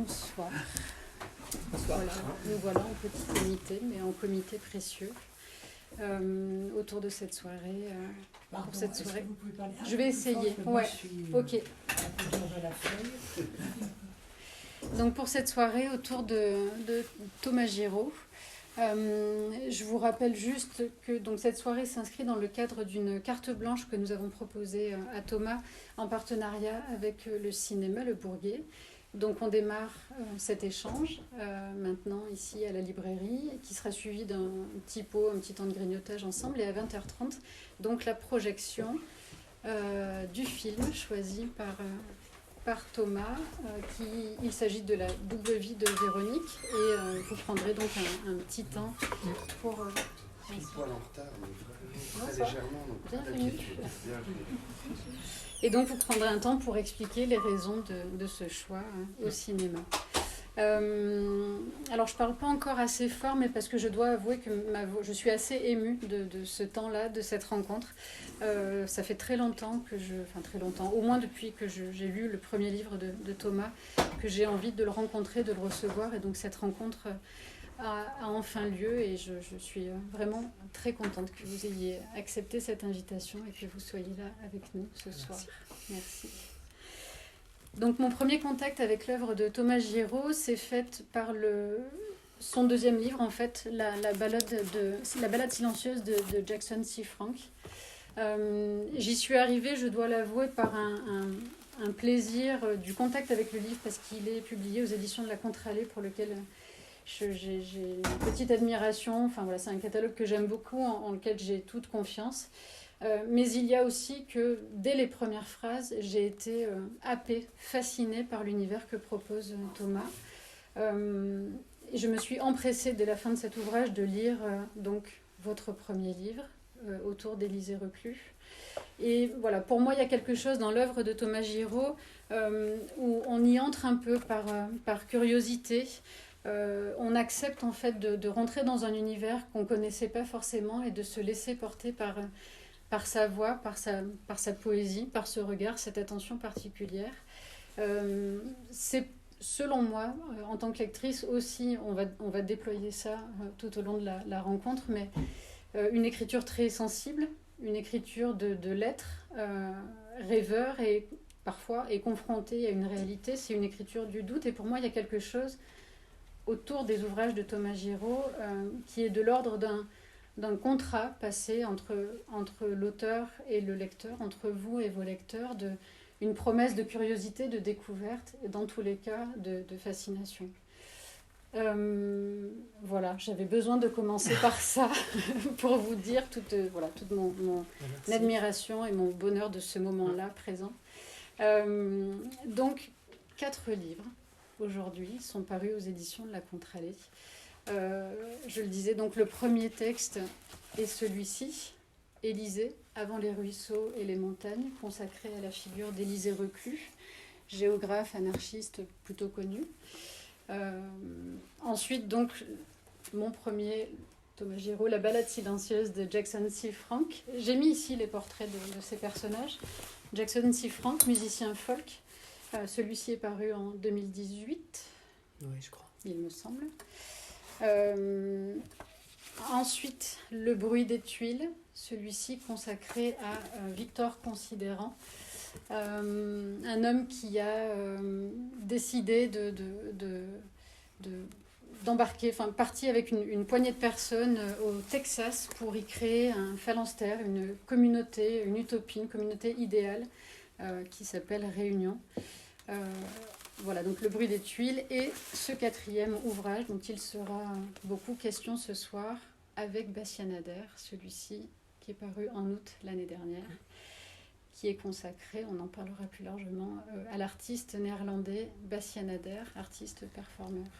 Bonsoir. Voilà, nous voilà en petit comité, mais en comité précieux, autour de cette soirée. Pardon, pour cette soirée. Vous pouvez parler Je vais essayer. Ouais. Ok. De la feuille. Donc pour cette soirée autour de Thomas Giraud, je vous rappelle juste que donc, cette soirée s'inscrit dans le cadre d'une carte blanche que nous avons proposée à Thomas en partenariat avec le cinéma Le Bourguet. Donc on démarre cet échange maintenant ici à la librairie qui sera suivi d'un petit pot, un petit temps de grignotage ensemble et à 20h30 donc la projection du film choisi par Thomas. Il s'agit de la double vie de Véronique et vous prendrez donc un petit temps pour... Un poil en retard, mais très Bonsoir. légèrement, donc Bienvenue. Bienvenue. Et donc vous prendrez un temps pour expliquer les raisons de ce choix au cinéma. Alors je ne parle pas encore assez fort, mais parce que je dois avouer que je suis assez émue de ce temps-là, de cette rencontre. Ça fait très longtemps très longtemps, au moins depuis que j'ai lu le premier livre de Thomas, que j'ai envie de le rencontrer, de le recevoir. Et donc cette rencontre a enfin lieu et je suis vraiment très contente que vous ayez accepté cette invitation et que vous soyez là avec nous ce soir. Merci. Donc mon premier contact avec l'œuvre de Thomas Giraud s'est fait par son deuxième livre, en fait, la balade silencieuse de Jackson C. Frank. J'y suis arrivée, je dois l'avouer, par un plaisir du contact avec le livre parce qu'il est publié aux éditions de la Contre-Allée pour lequel j'ai une petite admiration. Enfin voilà, c'est un catalogue que j'aime beaucoup, en lequel j'ai toute confiance. Mais il y a aussi que, dès les premières phrases, j'ai été happée, fascinée par l'univers que propose Thomas. Je me suis empressée, dès la fin de cet ouvrage, de lire donc votre premier livre, autour d'Élysée Reclus. Et voilà, pour moi, il y a quelque chose dans l'œuvre de Thomas Giraud où on y entre un peu par curiosité. On accepte en fait de rentrer dans un univers qu'on ne connaissait pas forcément et de se laisser porter par sa voix, par sa poésie, par ce regard, cette attention particulière. C'est, selon moi, en tant que lectrice aussi, on va déployer ça tout au long de la rencontre, mais une écriture très sensible, une écriture de l'être, rêveur et parfois est confrontée à une réalité. C'est une écriture du doute et pour moi, il y a quelque chose autour des ouvrages de Thomas Giraud qui est de l'ordre d'un contrat passé entre l'auteur et le lecteur, entre vous et vos lecteurs, une promesse de curiosité, de découverte, et dans tous les cas de fascination. Voilà, j'avais besoin de commencer par ça pour vous dire toute mon admiration et mon bonheur de ce moment-là présent. Donc, 4 livres aujourd'hui sont parus aux éditions de la Contre-Allée. Je le disais, donc le premier texte est celui-ci, Élysée, avant les ruisseaux et les montagnes, consacré à la figure d'Élysée Reclus, géographe anarchiste plutôt connu. Ensuite, donc, mon premier, Thomas Giraud, La balade silencieuse de Jackson C. Frank. J'ai mis ici les portraits de ces personnages. Jackson C. Frank, musicien folk. Celui-ci est paru en 2018. Oui, je crois. Il me semble. Ensuite, Le bruit des tuiles, celui-ci consacré à Victor Considérant, un homme qui a décidé d'embarquer, parti avec une poignée de personnes au Texas pour y créer un phalanstère, une communauté, une utopie, une communauté idéale qui s'appelle Réunion. Voilà, donc Le bruit des tuiles et ce 4e ouvrage dont il sera beaucoup question ce soir avec Bastien Nader, celui-ci qui est paru en août l'année dernière, qui est consacré, on en parlera plus largement, à l'artiste néerlandais Bastien Nader, artiste performeur.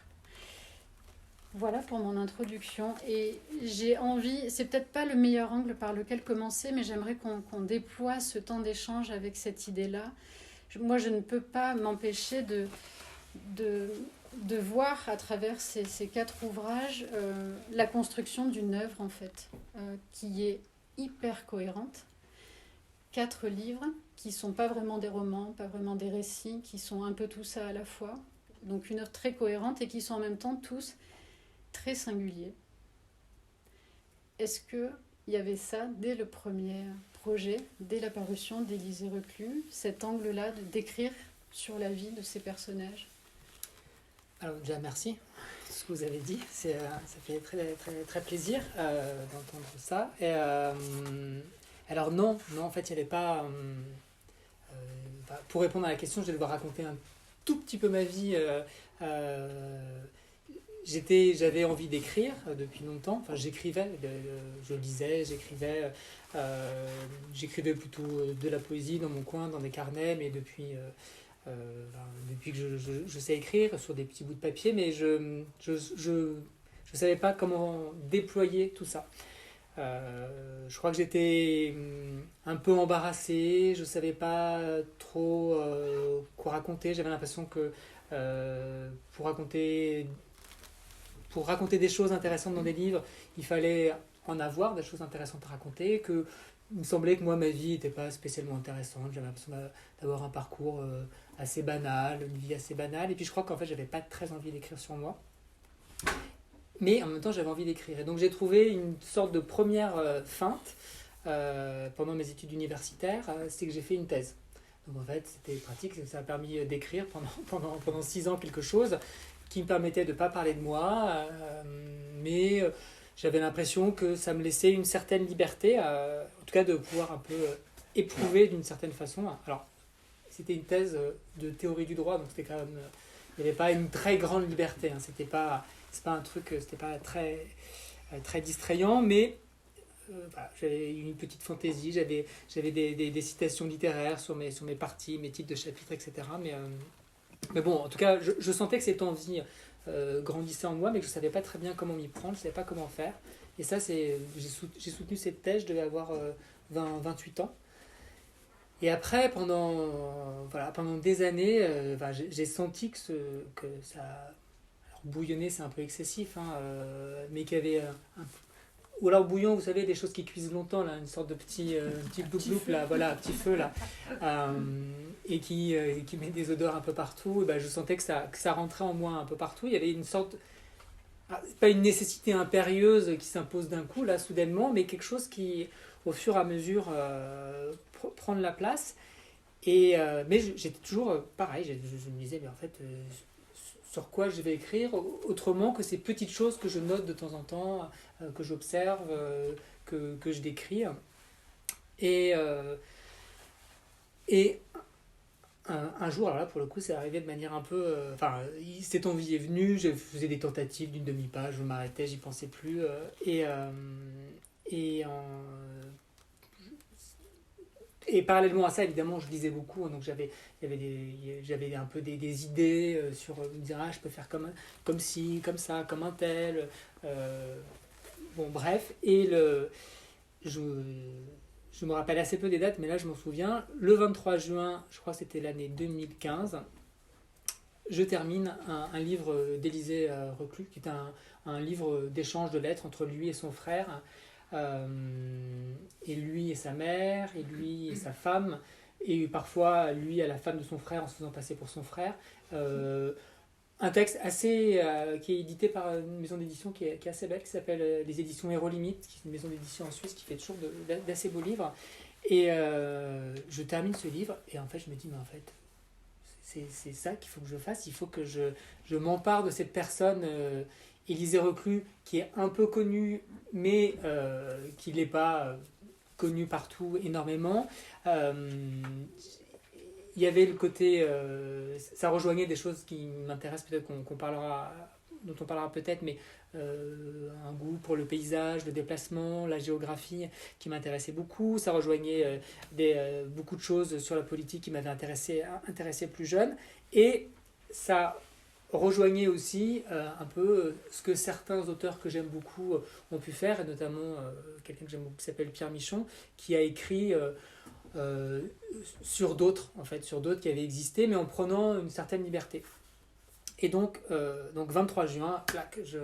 Voilà pour mon introduction et j'ai envie, c'est peut-être pas le meilleur angle par lequel commencer, mais j'aimerais qu'on déploie ce temps d'échange avec cette idée-là. Moi, je ne peux pas m'empêcher de voir à travers ces 4 ouvrages la construction d'une œuvre, en fait, qui est hyper cohérente. 4 livres qui ne sont pas vraiment des romans, pas vraiment des récits, qui sont un peu tout ça à la fois, donc une œuvre très cohérente et qui sont en même temps tous très singuliers. Est-ce qu'il y avait ça dès le premier projet, dès la parution d'Élysée Reclus, cet angle-là d'écrire sur la vie de ces personnages? Alors déjà merci pour ce que vous avez dit, ça fait très, très, très plaisir d'entendre ça. Et, alors non, en fait il n'y avait pas... pour répondre à la question, je vais devoir raconter un tout petit peu ma vie. J'avais envie d'écrire depuis longtemps, enfin j'écrivais, je lisais, j'écrivais plutôt de la poésie dans mon coin, dans des carnets, mais depuis que je sais écrire sur des petits bouts de papier, mais je savais pas comment déployer tout ça. Je crois que j'étais un peu embarrassé, je savais pas trop quoi raconter. J'avais l'impression que pour raconter des choses intéressantes dans des livres, il fallait en avoir des choses intéressantes à raconter, que il me semblait que moi ma vie n'était pas spécialement intéressante, j'avais l'impression d'avoir un parcours assez banal, une vie assez banale, et puis je crois qu'en fait j'avais pas très envie d'écrire sur moi, mais en même temps j'avais envie d'écrire, et donc j'ai trouvé une sorte de première feinte pendant mes études universitaires, c'est que j'ai fait une thèse. Donc en fait c'était pratique, ça m'a permis d'écrire pendant 6 ans quelque chose qui me permettait de ne pas parler de moi, mais j'avais l'impression que ça me laissait une certaine liberté, en tout cas de pouvoir un peu éprouver d'une certaine façon. Alors, c'était une thèse de théorie du droit, donc c'était quand même, il n'y avait pas une très grande liberté, hein, c'est pas un truc, c'était pas très, très distrayant, mais voilà, j'avais une petite fantaisie, j'avais des citations littéraires sur mes parties, mes titres de chapitres, etc. Mais bon, en tout cas, je sentais que cette envie grandissait en moi, mais que je ne savais pas très bien comment m'y prendre, je ne savais pas comment faire. Et ça, j'ai soutenu cette thèse, je devais avoir 28 ans. Et après, pendant des années, j'ai senti que ça... Alors, bouillonner, c'est un peu excessif, hein, mais qu'il y avait ou alors bouillon, vous savez, des choses qui cuisent longtemps, là, une sorte de petit bloup là, voilà, un petit feu là, et qui met des odeurs un peu partout. Et ben, je sentais que ça rentrait en moi un peu partout. Il y avait une sorte, pas une nécessité impérieuse qui s'impose d'un coup là, soudainement, mais quelque chose qui, au fur et à mesure, prend de la place. Mais j'étais toujours pareil. Je me disais, mais en fait. Sur quoi je vais écrire, autrement que ces petites choses que je note de temps en temps, que j'observe, que je décris. Et un jour, alors là, pour le coup, c'est arrivé de manière un peu... cette envie est venue, je faisais des tentatives d'une demi-page, je m'arrêtais, j'y pensais plus. Et parallèlement à ça, évidemment, je lisais beaucoup, donc j'avais un peu des idées sur me dire, je peux faire comme ci, comme ça, comme un tel. Bon, bref, et je me rappelle assez peu des dates, mais là je m'en souviens. Le 23 juin, je crois que c'était l'année 2015, je termine un livre d'Élysée Reclus, qui est un livre d'échange de lettres entre lui et son frère. Et lui et sa mère, et lui et sa femme, et parfois lui et la femme de son frère en se faisant passer pour son frère. Un texte assez qui est édité par une maison d'édition qui est assez belle, qui s'appelle les éditions Hérolimite, qui est une maison d'édition en Suisse qui fait toujours d'assez beaux livres. Et je termine ce livre, et en fait je me dis, mais en fait c'est ça qu'il faut que je fasse, il faut que je m'empare de cette personne Élysée Reclus, qui est un peu connue, mais qui n'est pas connue partout énormément. Il y avait le côté... ça rejoignait des choses qui m'intéressent, peut-être dont on parlera peut-être, mais un goût pour le paysage, le déplacement, la géographie qui m'intéressait beaucoup. Ça rejoignait beaucoup de choses sur la politique qui m'avaient intéressé plus jeune. Et ça rejoignait aussi un peu ce que certains auteurs que j'aime beaucoup ont pu faire, et notamment quelqu'un que j'aime beaucoup qui s'appelle Pierre Michon, qui a écrit sur d'autres qui avaient existé, mais en prenant une certaine liberté. Et donc 23 juin, clac, je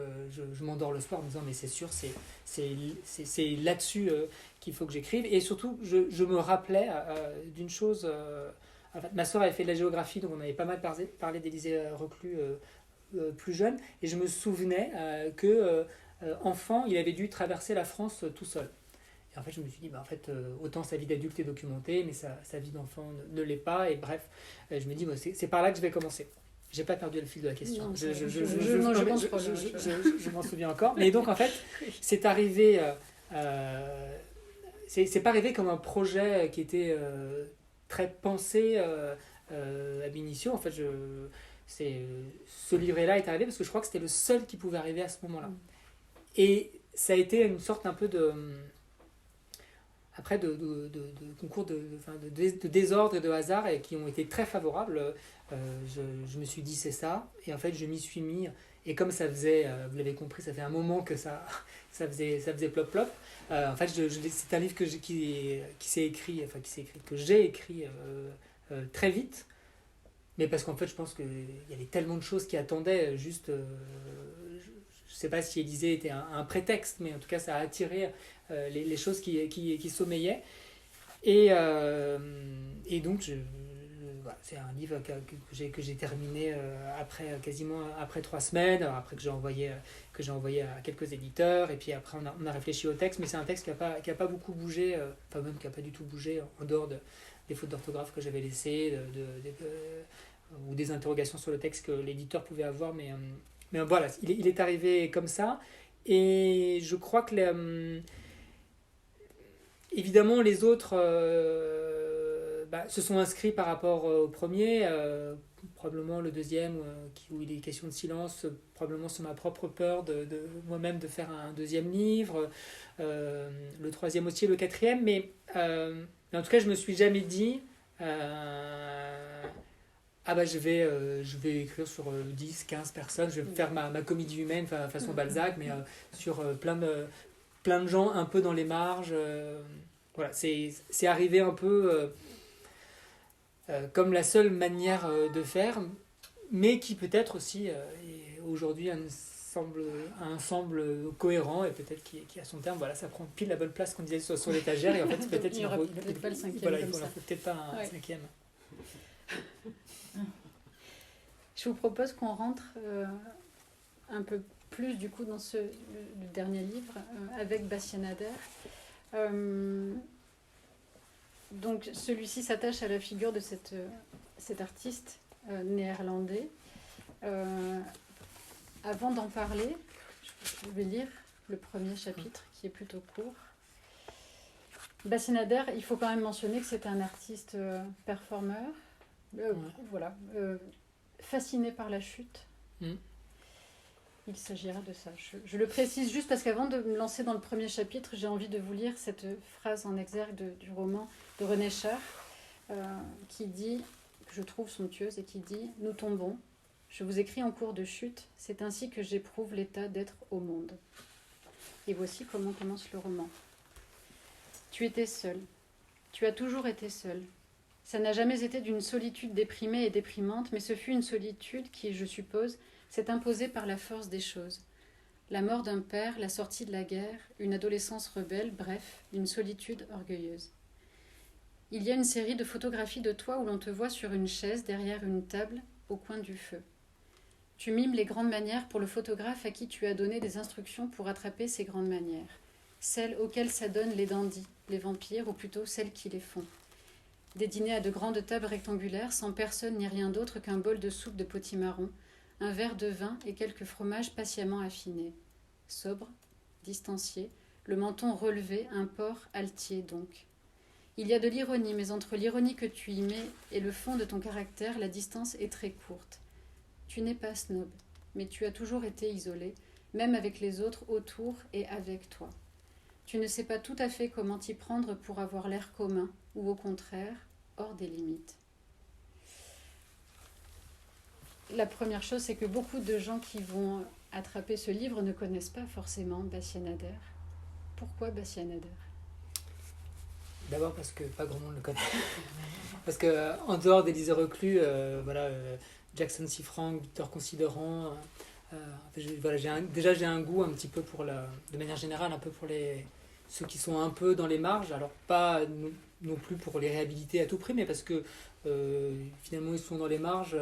m'endors le soir en me disant, mais c'est sûr, c'est là-dessus qu'il faut que j'écrive. Et surtout, je me rappelais d'une chose En fait, ma soeur avait fait de la géographie, donc on avait pas mal parlé d'Élisée Reclus plus jeune, et je me souvenais que enfant, il avait dû traverser la France tout seul. Et en fait, je me suis dit, en fait, autant sa vie d'adulte est documentée, mais sa vie d'enfant ne l'est pas. Et bref, je me dis, c'est par là que je vais commencer. J'ai pas perdu le fil de la question. Non, je m'en souviens encore. Mais donc, en fait, c'est arrivé. C'est pas arrivé comme un projet qui était très pensé ab initio. En fait, ce livret-là est arrivé parce que je crois que c'était le seul qui pouvait arriver à ce moment-là. Et ça a été une sorte un peu de concours de désordre et de hasard et qui ont été très favorables. Je me suis dit c'est ça, et en fait je m'y suis mis, et comme ça faisait, vous l'avez compris, ça fait un moment que ça faisait plop plop. En fait c'est un livre qui s'est écrit, que j'ai écrit très vite, mais parce qu'en fait je pense qu'il y avait tellement de choses qui attendaient, juste je sais pas si Élisée était un prétexte, mais en tout cas ça a attiré les choses qui sommeillaient. Et donc voilà, c'est un livre que j'ai terminé quasiment après 3 semaines, après que j'ai envoyé à quelques éditeurs, et puis après on a réfléchi au texte, mais c'est un texte qui a pas beaucoup bougé, enfin même qui n'a pas du tout bougé en dehors des fautes d'orthographe que j'avais laissées, ou des interrogations sur le texte que l'éditeur pouvait avoir, mais voilà, il est arrivé comme ça. Et je crois que évidemment les autres se sont inscrits par rapport au premier, probablement le deuxième où il est question de silence, probablement sur ma propre peur de moi-même de faire un deuxième livre, le troisième aussi, le quatrième, mais en tout cas je me suis jamais dit je vais écrire sur 10, 15 personnes, je vais faire ma comédie humaine façon Balzac, mais sur plein de gens un peu dans les marges. Voilà, c'est arrivé un peu comme la seule manière de faire, mais qui peut-être aussi est aujourd'hui semble cohérent, et peut-être qui à son terme, voilà, ça prend pile la bonne place qu'on disait sur l'étagère, et en fait peut-être il n'y aura peut-être pas le cinquième, voilà, comme il ne ça. faut peut-être pas un cinquième. Je vous propose qu'on rentre un peu plus du coup dans le dernier livre avec Bastien Adder. Donc celui-ci s'attache à la figure de cet artiste néerlandais. Avant d'en parler, je vais lire le premier chapitre qui est plutôt court. Bastien Adder, il faut quand même mentionner que c'est un artiste performeur, voilà, fasciné par la chute. Il s'agira de ça. Je le précise juste parce qu'avant de me lancer dans le premier chapitre, j'ai envie de vous lire cette phrase en exergue du roman de René Char, qui dit, que je trouve somptueuse, et qui dit « Nous tombons, je vous écris en cours de chute, c'est ainsi que j'éprouve l'état d'être au monde. » Et voici comment commence le roman. « Tu étais seul. Tu as toujours été seul. Ça n'a jamais été d'une solitude déprimée et déprimante, mais ce fut une solitude qui, je suppose, s'est imposée par la force des choses. La mort d'un père, la sortie de la guerre, une adolescence rebelle, bref, une solitude orgueilleuse. Il y a une série de photographies de toi où l'on te voit sur une chaise derrière une table au coin du feu. Tu mimes les grandes manières pour le photographe à qui tu as donné des instructions pour attraper ces grandes manières, celles auxquelles s'adonnent les dandys, les vampires, ou plutôt celles qui les font. Des dîners à de grandes tables rectangulaires, sans personne ni rien d'autre qu'un bol de soupe de potimarron, un verre de vin et quelques fromages patiemment affinés. Sobre, distancié, le menton relevé, un port altier donc. Il y a de l'ironie, mais entre l'ironie que tu y mets et le fond de ton caractère, la distance est très courte. Tu n'es pas snob, mais tu as toujours été isolé, même avec les autres autour et avec toi. Tu ne sais pas tout à fait comment t'y prendre pour avoir l'air commun, ou au contraire, hors des limites. La première chose, c'est que beaucoup de gens qui vont attraper ce livre ne connaissent pas forcément Bastien Adder. Pourquoi Bastien Adder ? D'abord parce que pas grand monde le connaît. Parce que en dehors d'Élisée Reclus, Jackson Siffrang, Victor Considérant, j'ai un goût un petit peu de manière générale, un peu pour les ceux qui sont un peu dans les marges, alors pas non plus pour les réhabiliter à tout prix, mais parce que finalement ils sont dans les marges,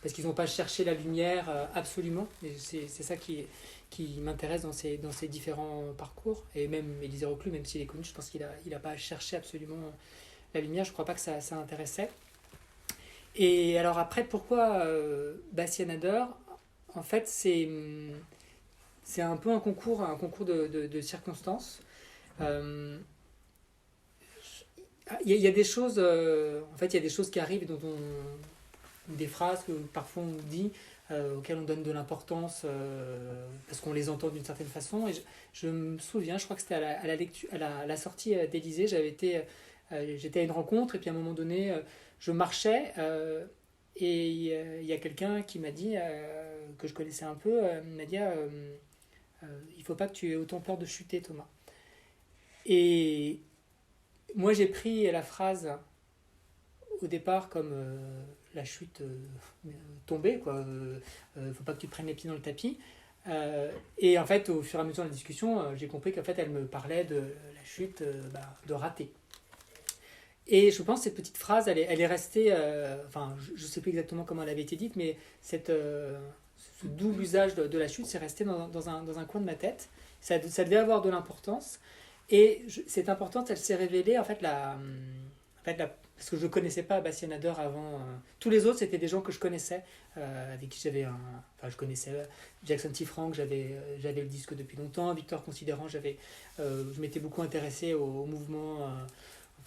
parce qu'ils n'ont pas cherché la lumière absolument. Et c'est ça qui m'intéresse dans ces différents parcours. Et même Élisée Reclus, même s'il est connu, je pense qu'il a pas cherché absolument la lumière, je ne crois pas que ça intéressait. Et alors après, pourquoi Bastien Adler? En fait, c'est un peu un concours de circonstances. Il y a des choses, en fait, il y a des choses qui arrivent des phrases que parfois on dit, auxquelles on donne de l'importance parce qu'on les entend d'une certaine façon. Et je me souviens, je crois que c'était à la lecture, à la sortie d'Élysée, j'étais à une rencontre et puis à un moment donné, je marchais et il y a quelqu'un qui m'a dit, que je connaissais un peu, il m'a dit il faut pas que tu aies autant peur de chuter, Thomas. Et moi j'ai pris la phrase au départ comme la chute tombée, quoi. Faut pas que tu te prennes les pieds dans le tapis. Et en fait, au fur et à mesure de la discussion, j'ai compris qu'en fait, elle me parlait de la chute, de rater. Et je pense que cette petite phrase, elle est restée, enfin, je ne sais plus exactement comment elle avait été dite, mais ce double usage de la chute, c'est resté dans un coin de ma tête. Ça devait avoir de l'importance. Et cette importance, elle s'est révélée, en fait, parce que je ne connaissais pas Bastien Adler avant. Tous les autres, c'était des gens que je connaissais, avec qui je connaissais Jackson T. Frank, j'avais le disque depuis longtemps. Victor Considérant, je m'étais beaucoup intéressé au mouvement,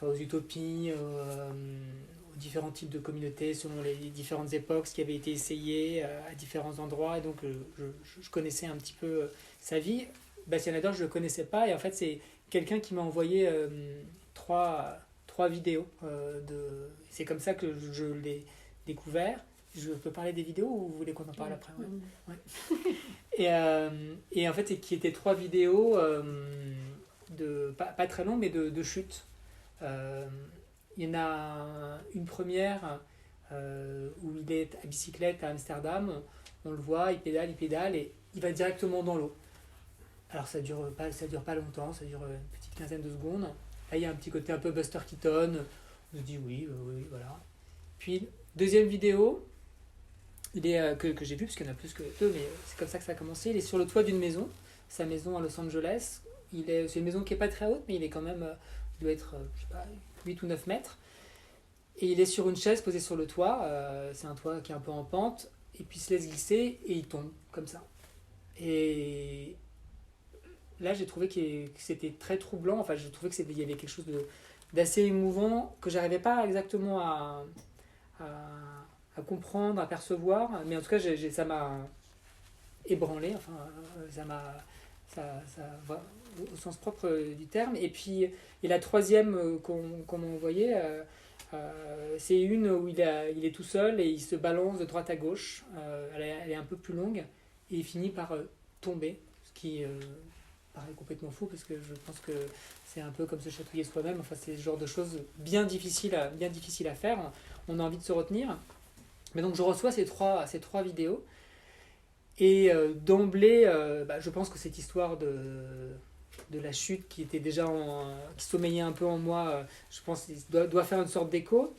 aux utopies, aux différents types de communautés, selon les différentes époques, ce qui avait été essayé à différents endroits. Et donc, je connaissais un petit peu sa vie. Bastien Adler, je ne le connaissais pas. Et en fait, c'est quelqu'un qui m'a envoyé trois vidéos. C'est comme ça que je l'ai découvert. Je peux parler des vidéos ou vous voulez qu'on en parle après? Ouais. Et en fait, qui étaient 3 vidéos pas très longues, mais de chute. Il y en a une première où il est à bicyclette à Amsterdam. On le voit, il pédale et il va directement dans l'eau. Alors ça dure pas longtemps, ça dure une petite quinzaine de secondes. Là, il y a un petit côté un peu Buster Keaton. On se dit oui, voilà. Puis, deuxième vidéo, que j'ai vue, parce qu'il y en a plus que 2, mais c'est comme ça que ça a commencé. Il est sur le toit d'une maison, sa maison à Los Angeles. C'est une maison qui n'est pas très haute, mais il est quand même, il doit être, je sais pas, 8 ou 9 mètres. Et il est sur une chaise posée sur le toit. C'est un toit qui est un peu en pente. Et puis il se laisse glisser et il tombe, comme ça. Et là, j'ai trouvé que c'était très troublant. Enfin, je trouvais qu'il y avait quelque chose d'assez émouvant que j'arrivais pas exactement à comprendre, à percevoir. Mais en tout cas, ça m'a ébranlé. Enfin, ça va au sens propre du terme. Et la troisième qu'on m'a envoyée, c'est une où il est tout seul et il se balance de droite à gauche. Elle est un peu plus longue et il finit par tomber, ce qui paraît complètement fou parce que je pense que c'est un peu comme se chatouiller soi-même. Enfin, c'est ce genre de choses bien difficiles à faire. On a envie de se retenir. Mais donc je reçois ces trois vidéos et d'emblée, je pense que cette histoire de la chute qui était déjà qui sommeillait un peu en moi, je pense doit faire une sorte d'écho.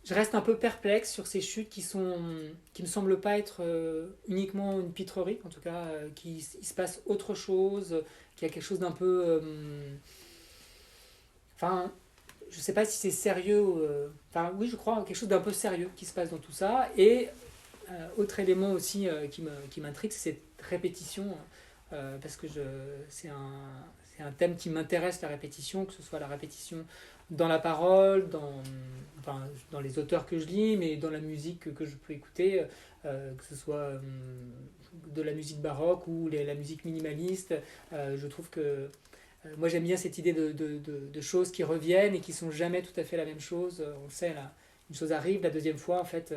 Je reste un peu perplexe sur ces chutes qui me semblent pas être uniquement une pitrerie, en tout cas qu'il se passe autre chose, qu'il y a quelque chose d'un peu je sais pas si c'est sérieux, oui, je crois quelque chose d'un peu sérieux qui se passe dans tout ça. Et autre élément aussi qui m'intrigue, c'est cette répétition, parce que c'est un thème qui m'intéresse, la répétition, que ce soit la répétition dans la parole, dans les auteurs que je lis, mais dans la musique que je peux écouter, que ce soit de la musique baroque ou la musique minimaliste. Je trouve que moi j'aime bien cette idée de choses qui reviennent et qui sont jamais tout à fait la même chose. On le sait, là, une chose arrive, la deuxième fois, en fait,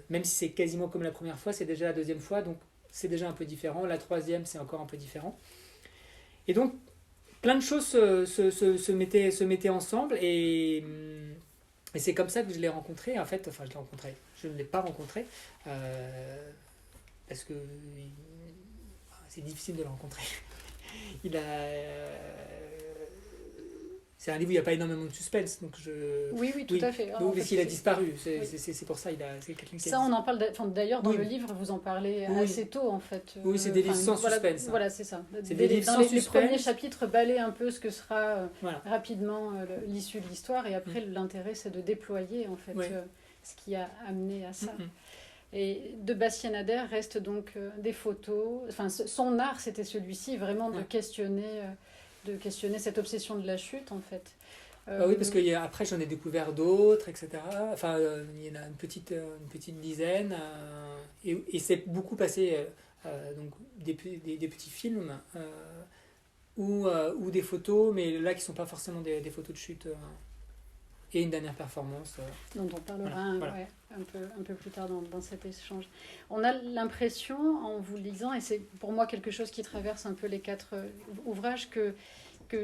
même si c'est quasiment comme la première fois, c'est déjà la deuxième fois, donc c'est déjà un peu différent. La troisième, c'est encore un peu différent. Et donc, plein de choses se mettaient ensemble et c'est comme ça que je l'ai rencontré. En fait, je l'ai rencontré. Je ne l'ai pas rencontré parce que c'est difficile de le rencontrer. c'est un livre où il n'y a pas énormément de suspense. Donc Oui, tout oui. à fait. Donc, parce qu'il a disparu. Oui. C'est pour ça, c'est quelqu'un qui a Ça, on en parle d'ailleurs dans Oui. le livre, vous en parlez Oui. assez tôt en fait. Oui, c'est des livres sans voilà, suspense, hein. Voilà, c'est ça. C'est des livres dans sans les suspense. premiers chapitres, balayer un peu ce que sera Voilà. rapidement l'issue de l'histoire, et après l'intérêt c'est de déployer en fait Oui. ce qui a amené à ça. Mhm. Et de Bastien Nader reste donc des photos. Enfin, son art c'était celui-ci, vraiment de Ouais. questionner cette obsession de la chute en fait. Oui, parce qu'après j'en ai découvert d'autres, etc. Enfin, il y en a une petite dizaine. Et c'est beaucoup passé donc des petits films ou des photos, mais là qui ne sont pas forcément des photos de chute. Et une dernière performance. Dont on parlera Voilà. Ouais, un peu plus tard dans cet échange. On a l'impression, en vous lisant, et c'est pour moi quelque chose qui traverse un peu les 4 ouvrages, que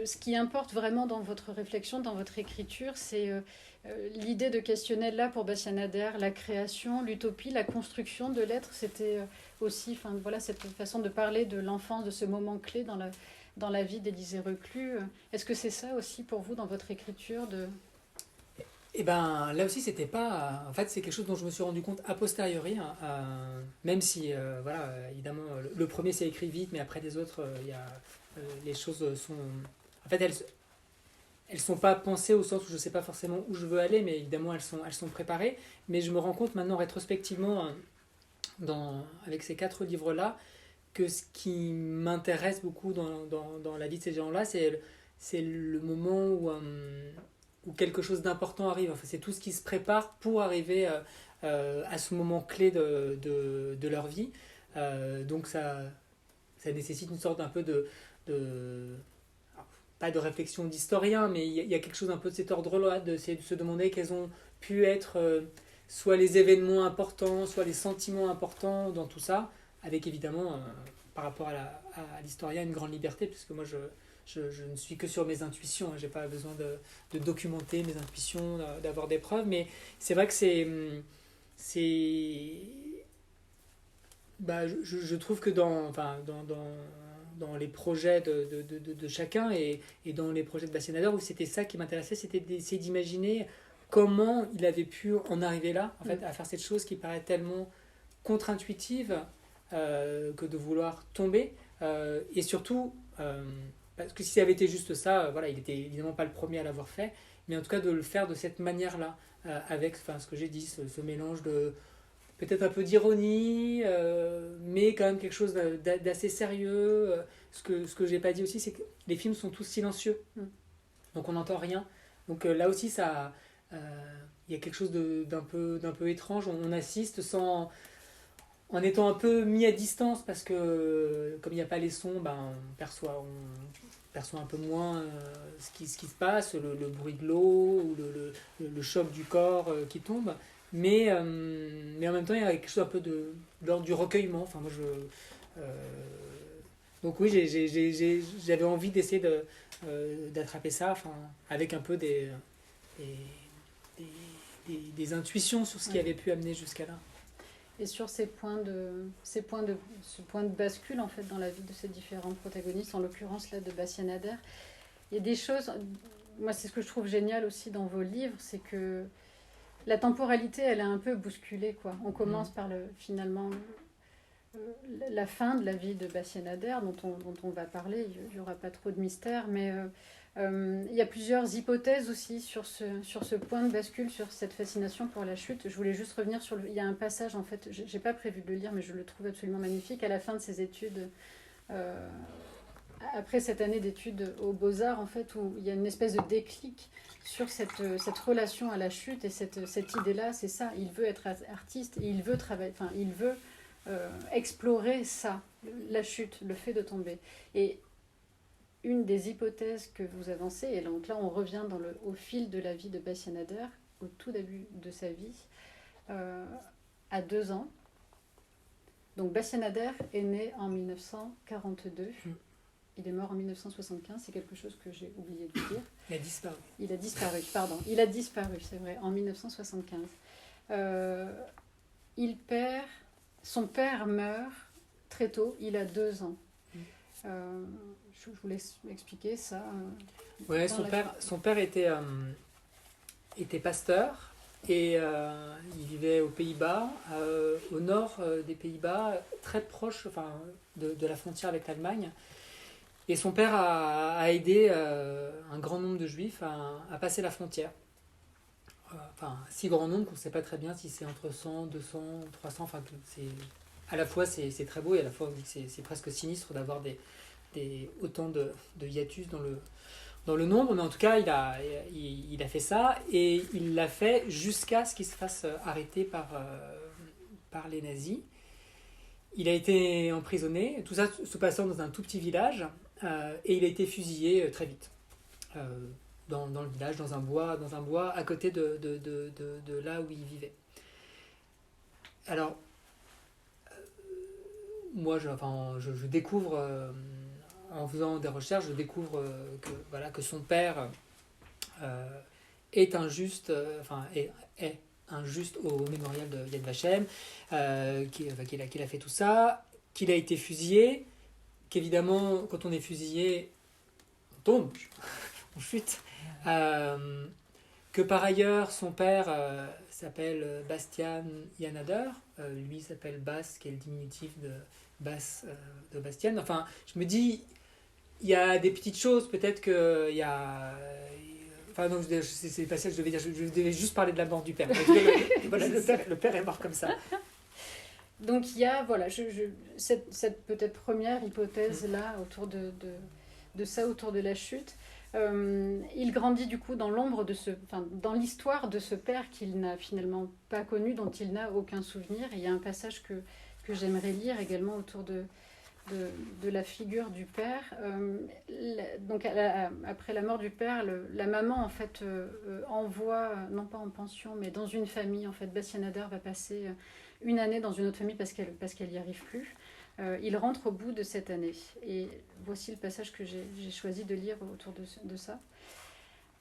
ce qui importe vraiment dans votre réflexion, dans votre écriture, c'est l'idée de questionner, là pour Bastien Nader, la création, l'utopie, la construction de l'être. C'était aussi cette façon de parler de l'enfance, de ce moment clé dans la vie d'Élisée Reclus. Est-ce que c'est ça aussi pour vous dans votre écriture Et ben là aussi c'était pas, en fait c'est quelque chose dont je me suis rendu compte a posteriori, hein, même si voilà, évidemment le premier c'est écrit vite, mais après les autres les choses sont, en fait elles sont pas pensées au sens où je sais pas forcément où je veux aller, mais évidemment elles sont préparées. Mais je me rends compte maintenant rétrospectivement avec ces 4 livres là, que ce qui m'intéresse beaucoup dans la vie de ces gens là, c'est le moment où quelque chose d'important arrive. Enfin, c'est tout ce qui se prépare pour arriver à ce moment clé de leur vie. Donc ça nécessite une sorte un peu alors, pas de réflexion d'historien, mais il y a quelque chose un peu de cet ordre-là, de se demander quels ont pu être soit les événements importants, soit les sentiments importants dans tout ça, avec évidemment, par rapport à l'historien, une grande liberté, puisque moi je ne suis que sur mes intuitions, je n'ai pas besoin de documenter mes intuitions, d'avoir des preuves, mais c'est vrai que je trouve que dans les projets de chacun et dans les projets de Bastien Nader, où c'était ça qui m'intéressait, c'était d'essayer d'imaginer comment il avait pu en arriver là, en fait, à faire cette chose qui paraît tellement contre-intuitive que de vouloir tomber, et surtout... parce que si ça avait été juste ça, voilà, il n'était évidemment pas le premier à l'avoir fait, mais en tout cas de le faire de cette manière-là, avec ce que j'ai dit, ce mélange de peut-être un peu d'ironie, mais quand même quelque chose d'assez sérieux. Ce que j'ai pas dit aussi, c'est que les films sont tous silencieux, donc on n'entend rien. Donc là aussi, il y a quelque chose d'un peu étrange. On assiste en étant un peu mis à distance, parce que comme il n'y a pas les sons, on perçoit un peu moins ce qui se passe, le bruit de l'eau ou le choc du corps qui tombe, mais en même temps il y a quelque chose un peu de l'ordre du recueillement. Enfin, moi donc oui, j'avais envie d'essayer d'attraper ça, avec un peu des intuitions sur ce qui avait pu amener jusqu'à là. Et sur ce point de bascule en fait dans la vie de ces différents protagonistes, en l'occurrence là de Bastien Nader, il y a des choses, moi c'est ce que je trouve génial aussi dans vos livres, c'est que la temporalité elle est un peu bousculée, quoi. On commence par finalement la fin de la vie de Bastien Nader dont on va parler, il n'y aura pas trop de mystère, mais il y a plusieurs hypothèses aussi sur ce point de bascule, sur cette fascination pour la chute. Je voulais juste revenir il y a un passage, en fait, j'ai pas prévu de le lire, mais je le trouve absolument magnifique, à la fin de ses études, après cette année d'études aux Beaux-Arts, en fait, où il y a une espèce de déclic sur cette relation à la chute, et cette idée-là, c'est ça, il veut être artiste, et il veut travailler, il veut explorer ça, la chute, le fait de tomber. Et une des hypothèses que vous avancez, et donc là on revient au fil de la vie de Bastien Nader, au tout début de sa vie, à 2 ans. Donc Bastien Nader est né en 1942, il est mort en 1975, c'est quelque chose que j'ai oublié de dire. Il a disparu. Il a disparu, c'est vrai, en 1975. Son père meurt très tôt, il a 2 ans. Je voulais expliquer ça. Ouais, dans son père était pasteur et il vivait aux Pays-Bas, au nord des Pays-Bas, très proche de la frontière avec l'Allemagne. Et son père a aidé un grand nombre de juifs à passer la frontière. Si grand nombre qu'on ne sait pas très bien si c'est entre 100, 200, 300. À la fois c'est très beau et à la fois c'est presque sinistre d'avoir autant de hiatus dans le nombre. Mais en tout cas, il a fait ça et il l'a fait jusqu'à ce qu'il se fasse arrêter par les nazis. Il a été emprisonné, tout ça se passant dans un tout petit village, et il a été fusillé très vite. Dans le village, dans un bois à côté de là où il vivait. Alors, moi, je découvre, en faisant des recherches, je découvre que son père est injuste, est injuste au mémorial de Yad Vashem, qu'il a fait tout ça, qu'il a été fusillé, qu'évidemment, quand on est fusillé, on tombe, on chute. Que par ailleurs son père s'appelle Bastian Yanader, lui s'appelle Bas, qui est le diminutif de Bas de Bastian. Enfin, je me dis, il y a des petites choses, peut-être qu'il y a. Enfin, non, c'est pas ça que je devais dire, je devais juste parler de la mort du père. Voilà, le père est mort comme ça. Donc il y a cette peut-être première hypothèse là autour de ça, autour de la chute. Il grandit du coup dans l'ombre dans l'histoire de ce père qu'il n'a finalement pas connu, dont il n'a aucun souvenir. Et il y a un passage que j'aimerais lire également autour de la figure du père. Donc après la mort du père, la maman en fait envoie, non pas en pension, mais dans une famille. En fait, Bastien Nader va passer une année dans une autre famille parce qu'elle n'y arrive plus. Il rentre au bout de cette année. Et voici le passage que j'ai choisi de lire autour de ça.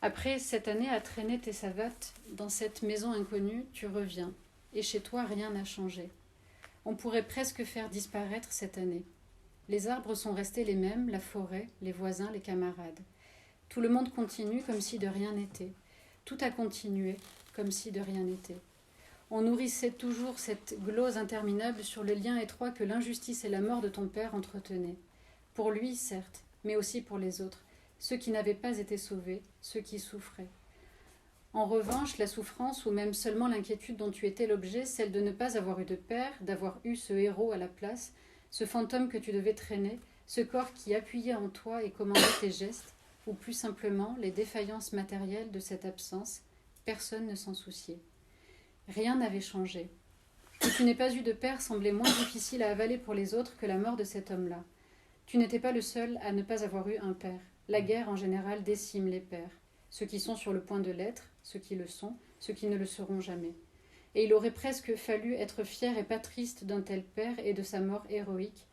Après cette année à traîner tes savates dans cette maison inconnue, tu reviens. Et chez toi, rien n'a changé. On pourrait presque faire disparaître cette année. Les arbres sont restés les mêmes, la forêt, les voisins, les camarades. Tout le monde continue comme si de rien n'était. Tout a continué comme si de rien n'était. On nourrissait toujours cette glose interminable sur le lien étroit que l'injustice et la mort de ton père entretenaient. Pour lui, certes, mais aussi pour les autres, ceux qui n'avaient pas été sauvés, ceux qui souffraient. En revanche, la souffrance, ou même seulement l'inquiétude dont tu étais l'objet, celle de ne pas avoir eu de père, d'avoir eu ce héros à la place, ce fantôme que tu devais traîner, ce corps qui appuyait en toi et commandait tes gestes, ou plus simplement les défaillances matérielles de cette absence, personne ne s'en souciait. Rien n'avait changé. Que tu n'aies pas eu de père semblait moins difficile à avaler pour les autres que la mort de cet homme-là. Tu n'étais pas le seul à ne pas avoir eu un père. La guerre, en général, décime les pères. Ceux qui sont sur le point de l'être, ceux qui le sont, ceux qui ne le seront jamais. Et il aurait presque fallu être fier et pas triste d'un tel père et de sa mort héroïque.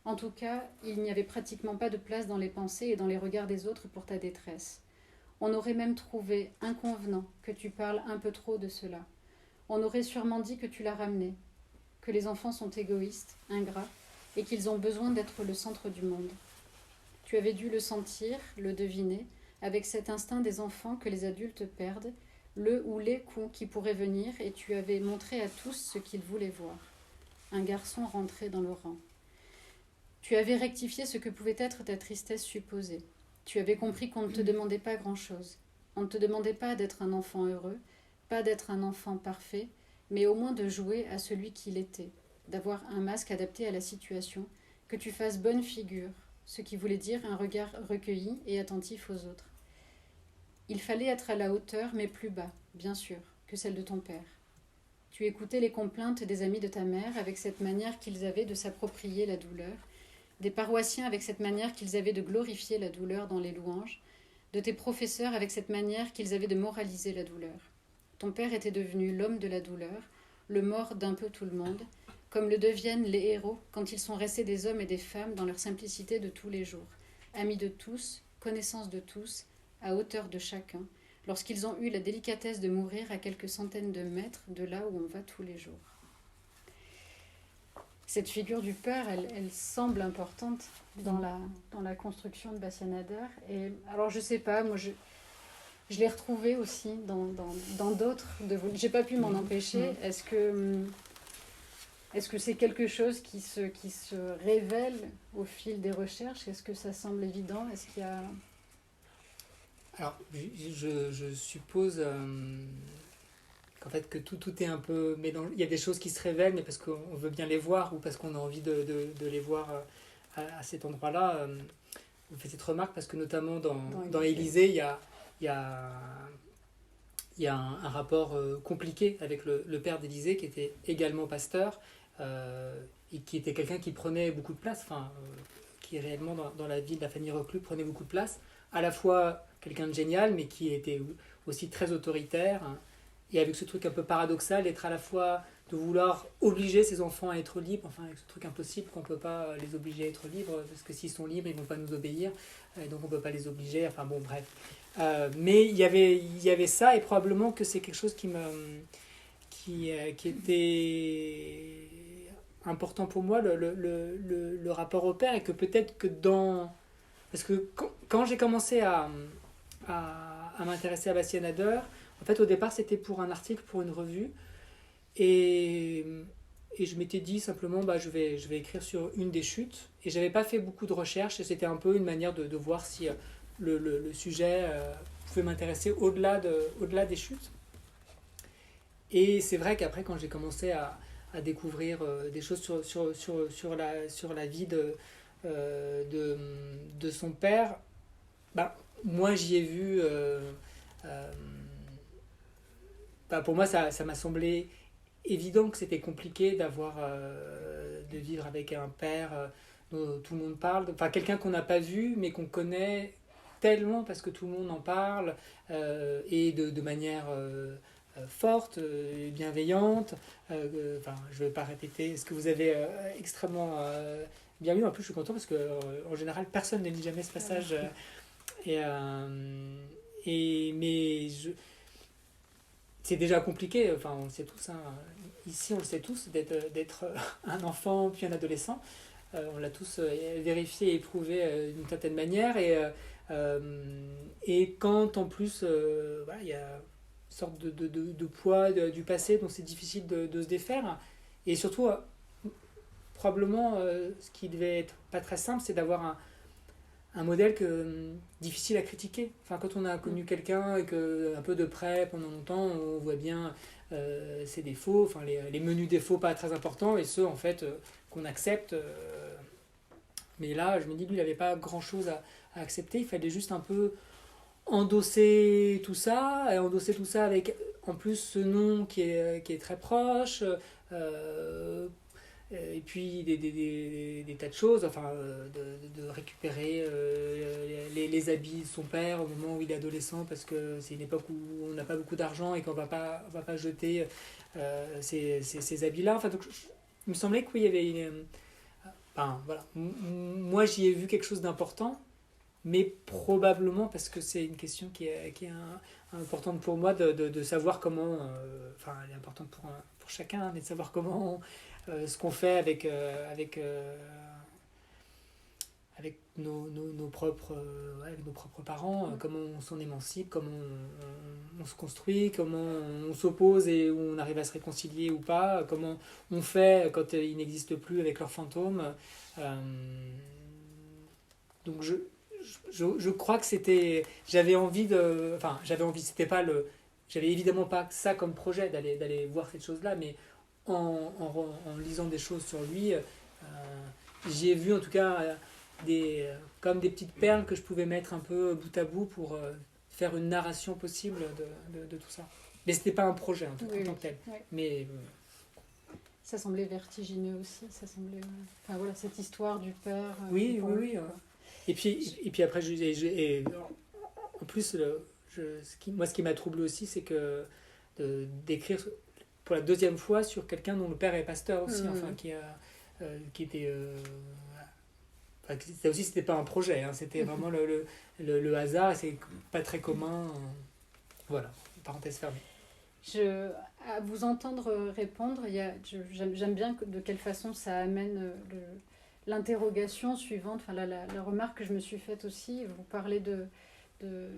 En tout cas, il n'y avait pratiquement pas de place dans les pensées et dans les regards des autres pour ta détresse. On aurait même trouvé inconvenant que tu parles un peu trop de cela. On aurait sûrement dit que tu l'as ramené, que les enfants sont égoïstes, ingrats, et qu'ils ont besoin d'être le centre du monde. Tu avais dû le sentir, le deviner, avec cet instinct des enfants que les adultes perdent, le ou les coups qui pourraient venir, et tu avais montré à tous ce qu'ils voulaient voir. Un garçon rentré dans le rang. Tu avais rectifié ce que pouvait être ta tristesse supposée. Tu avais compris qu'on ne te demandait pas grand-chose. On ne te demandait pas d'être un enfant heureux, pas d'être un enfant parfait, mais au moins de jouer à celui qu'il était, d'avoir un masque adapté à la situation, que tu fasses bonne figure, ce qui voulait dire un regard recueilli et attentif aux autres. Il fallait être à la hauteur, mais plus bas, bien sûr, que celle de ton père. Tu écoutais les complaintes des amis de ta mère avec cette manière qu'ils avaient de s'approprier la douleur, des paroissiens avec cette manière qu'ils avaient de glorifier la douleur dans les louanges, de tes professeurs avec cette manière qu'ils avaient de moraliser la douleur. Ton père était devenu l'homme de la douleur, le mort d'un peu tout le monde, comme le deviennent les héros quand ils sont restés des hommes et des femmes dans leur simplicité de tous les jours, amis de tous, connaissance de tous, à hauteur de chacun, lorsqu'ils ont eu la délicatesse de mourir à quelques centaines de mètres de là où on va tous les jours. cette figure du père, elle semble importante dans la construction de Bastian-Nader. Et alors, je sais pas, moi, je l'ai retrouvée aussi dans d'autres de vous. J'ai pas pu m'en empêcher. Est-ce que c'est quelque chose qui se révèle au fil des recherches? Est-ce que ça semble évident? Est-ce qu'il y a... Alors, je suppose qu'en fait que tout est un peu mélangé. Il y a des choses qui se révèlent, mais parce qu'on veut bien les voir ou parce qu'on a envie de les voir à cet endroit-là. Vous faites cette remarque parce que notamment dans Élysée, il y a un rapport compliqué avec le père d'Élysée qui était également pasteur et qui était quelqu'un qui prenait beaucoup de place, qui réellement dans la vie de la famille Reclus prenait beaucoup de place, à la fois quelqu'un de génial mais qui était aussi très autoritaire, hein, et avec ce truc un peu paradoxal d'être à la fois de vouloir obliger ses enfants à être libres, avec ce truc impossible qu'on ne peut pas les obliger à être libres, parce que s'ils sont libres, ils ne vont pas nous obéir, et donc on ne peut pas les obliger, bref. Mais il y avait ça, et probablement que c'est quelque chose qui était important pour moi, le rapport au père, et que peut-être que parce que quand j'ai commencé à m'intéresser à Bastian-Nader, en fait au départ c'était pour un article, pour une revue, et je m'étais dit simplement je vais écrire sur une des chutes, et j'avais pas fait beaucoup de recherches, et c'était un peu une manière de voir si le sujet pouvait m'intéresser au-delà des chutes. Et c'est vrai qu'après quand j'ai commencé à découvrir des choses sur la vie de son père, moi j'y ai vu pour moi ça m'a semblé évident que c'était compliqué de vivre avec un père dont tout le monde parle, quelqu'un qu'on n'a pas vu mais qu'on connaît tellement parce que tout le monde en parle, et de manière forte et bienveillante. Je ne vais pas répéter ce que vous avez extrêmement bien lu. En plus je suis content parce que en général personne ne lit jamais ce passage, c'est déjà compliqué, on le sait tous, hein. Ici on le sait tous, d'être un enfant puis un adolescent, on l'a tous vérifié et éprouvé d'une certaine manière, et quand en plus il y a une sorte de poids du passé dont c'est difficile de se défaire, et surtout probablement ce qui devait être pas très simple, c'est d'avoir un modèle difficile à critiquer. Quand on a connu quelqu'un et que un peu de près pendant longtemps, on voit bien ses défauts, les menus défauts pas très importants, et ceux en fait qu'on accepte. Mais là, je me dis, lui, il n'avait pas grand-chose à accepter. Il fallait juste un peu endosser tout ça, avec en plus ce nom qui est très proche. Et puis des tas de choses, de récupérer les habits de son père au moment où il est adolescent, parce que c'est une époque où on n'a pas beaucoup d'argent et qu'on va pas jeter ces habits-là. Donc, il me semblait qu'il y avait moi j'y ai vu quelque chose d'important, mais probablement parce que c'est une question qui est importante pour moi de savoir comment, elle est importante pour chacun, mais de savoir comment ce qu'on fait avec nos propres parents, comment on s'en émancipe, comment on se construit, comment on s'oppose et où on arrive à se réconcilier ou pas, comment on fait quand ils n'existent plus avec leurs fantômes. Donc je crois que c'était... J'avais évidemment pas ça comme projet d'aller voir cette chose-là, mais en lisant des choses sur lui, j'y ai vu en tout cas comme des petites perles que je pouvais mettre un peu bout à bout pour faire une narration possible de tout ça. Mais c'était pas un projet en tant que tel. Oui. Mais ça semblait vertigineux aussi. Ça semblait, cette histoire du père. Oui. Et puis après, en plus, ce qui m'a troublé aussi, c'est que d'écrire pour la deuxième fois sur quelqu'un dont le père est pasteur aussi, qui était... ça aussi, c'était pas un projet, hein, c'était vraiment le hasard, et c'est pas très commun. Voilà, parenthèse fermée. À vous entendre répondre, j'aime bien de quelle façon ça amène l'interrogation suivante, enfin la remarque que je me suis faite aussi. Vous parlez de, de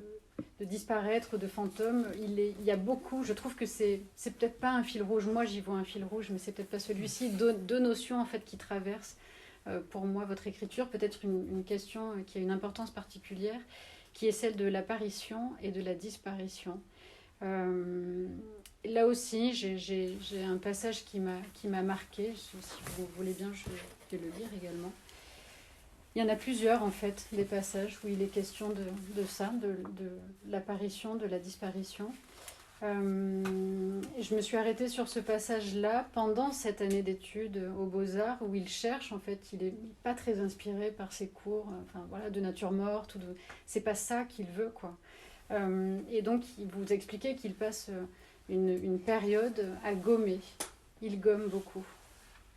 disparaître, de fantômes. Il y a beaucoup, je trouve que c'est peut-être pas un fil rouge. Moi, j'y vois un fil rouge, mais c'est peut-être pas celui-ci. Deux notions en fait qui traversent pour moi votre écriture. Peut-être une question qui a une importance particulière, qui est celle de l'apparition et de la disparition. Là aussi, j'ai un passage qui m'a marqué. Si vous voulez bien, je vais le lire également. Il y en a plusieurs, en fait, des passages où il est question de ça, de l'apparition, de la disparition. Je me suis arrêtée sur ce passage-là pendant cette année d'études aux Beaux-Arts, où il cherche, en fait, il n'est pas très inspiré par ses cours enfin, voilà, de nature morte. C'est pas ça qu'il veut, quoi. Et donc, vous expliquez qu'il passe une période à gommer. Il gomme beaucoup.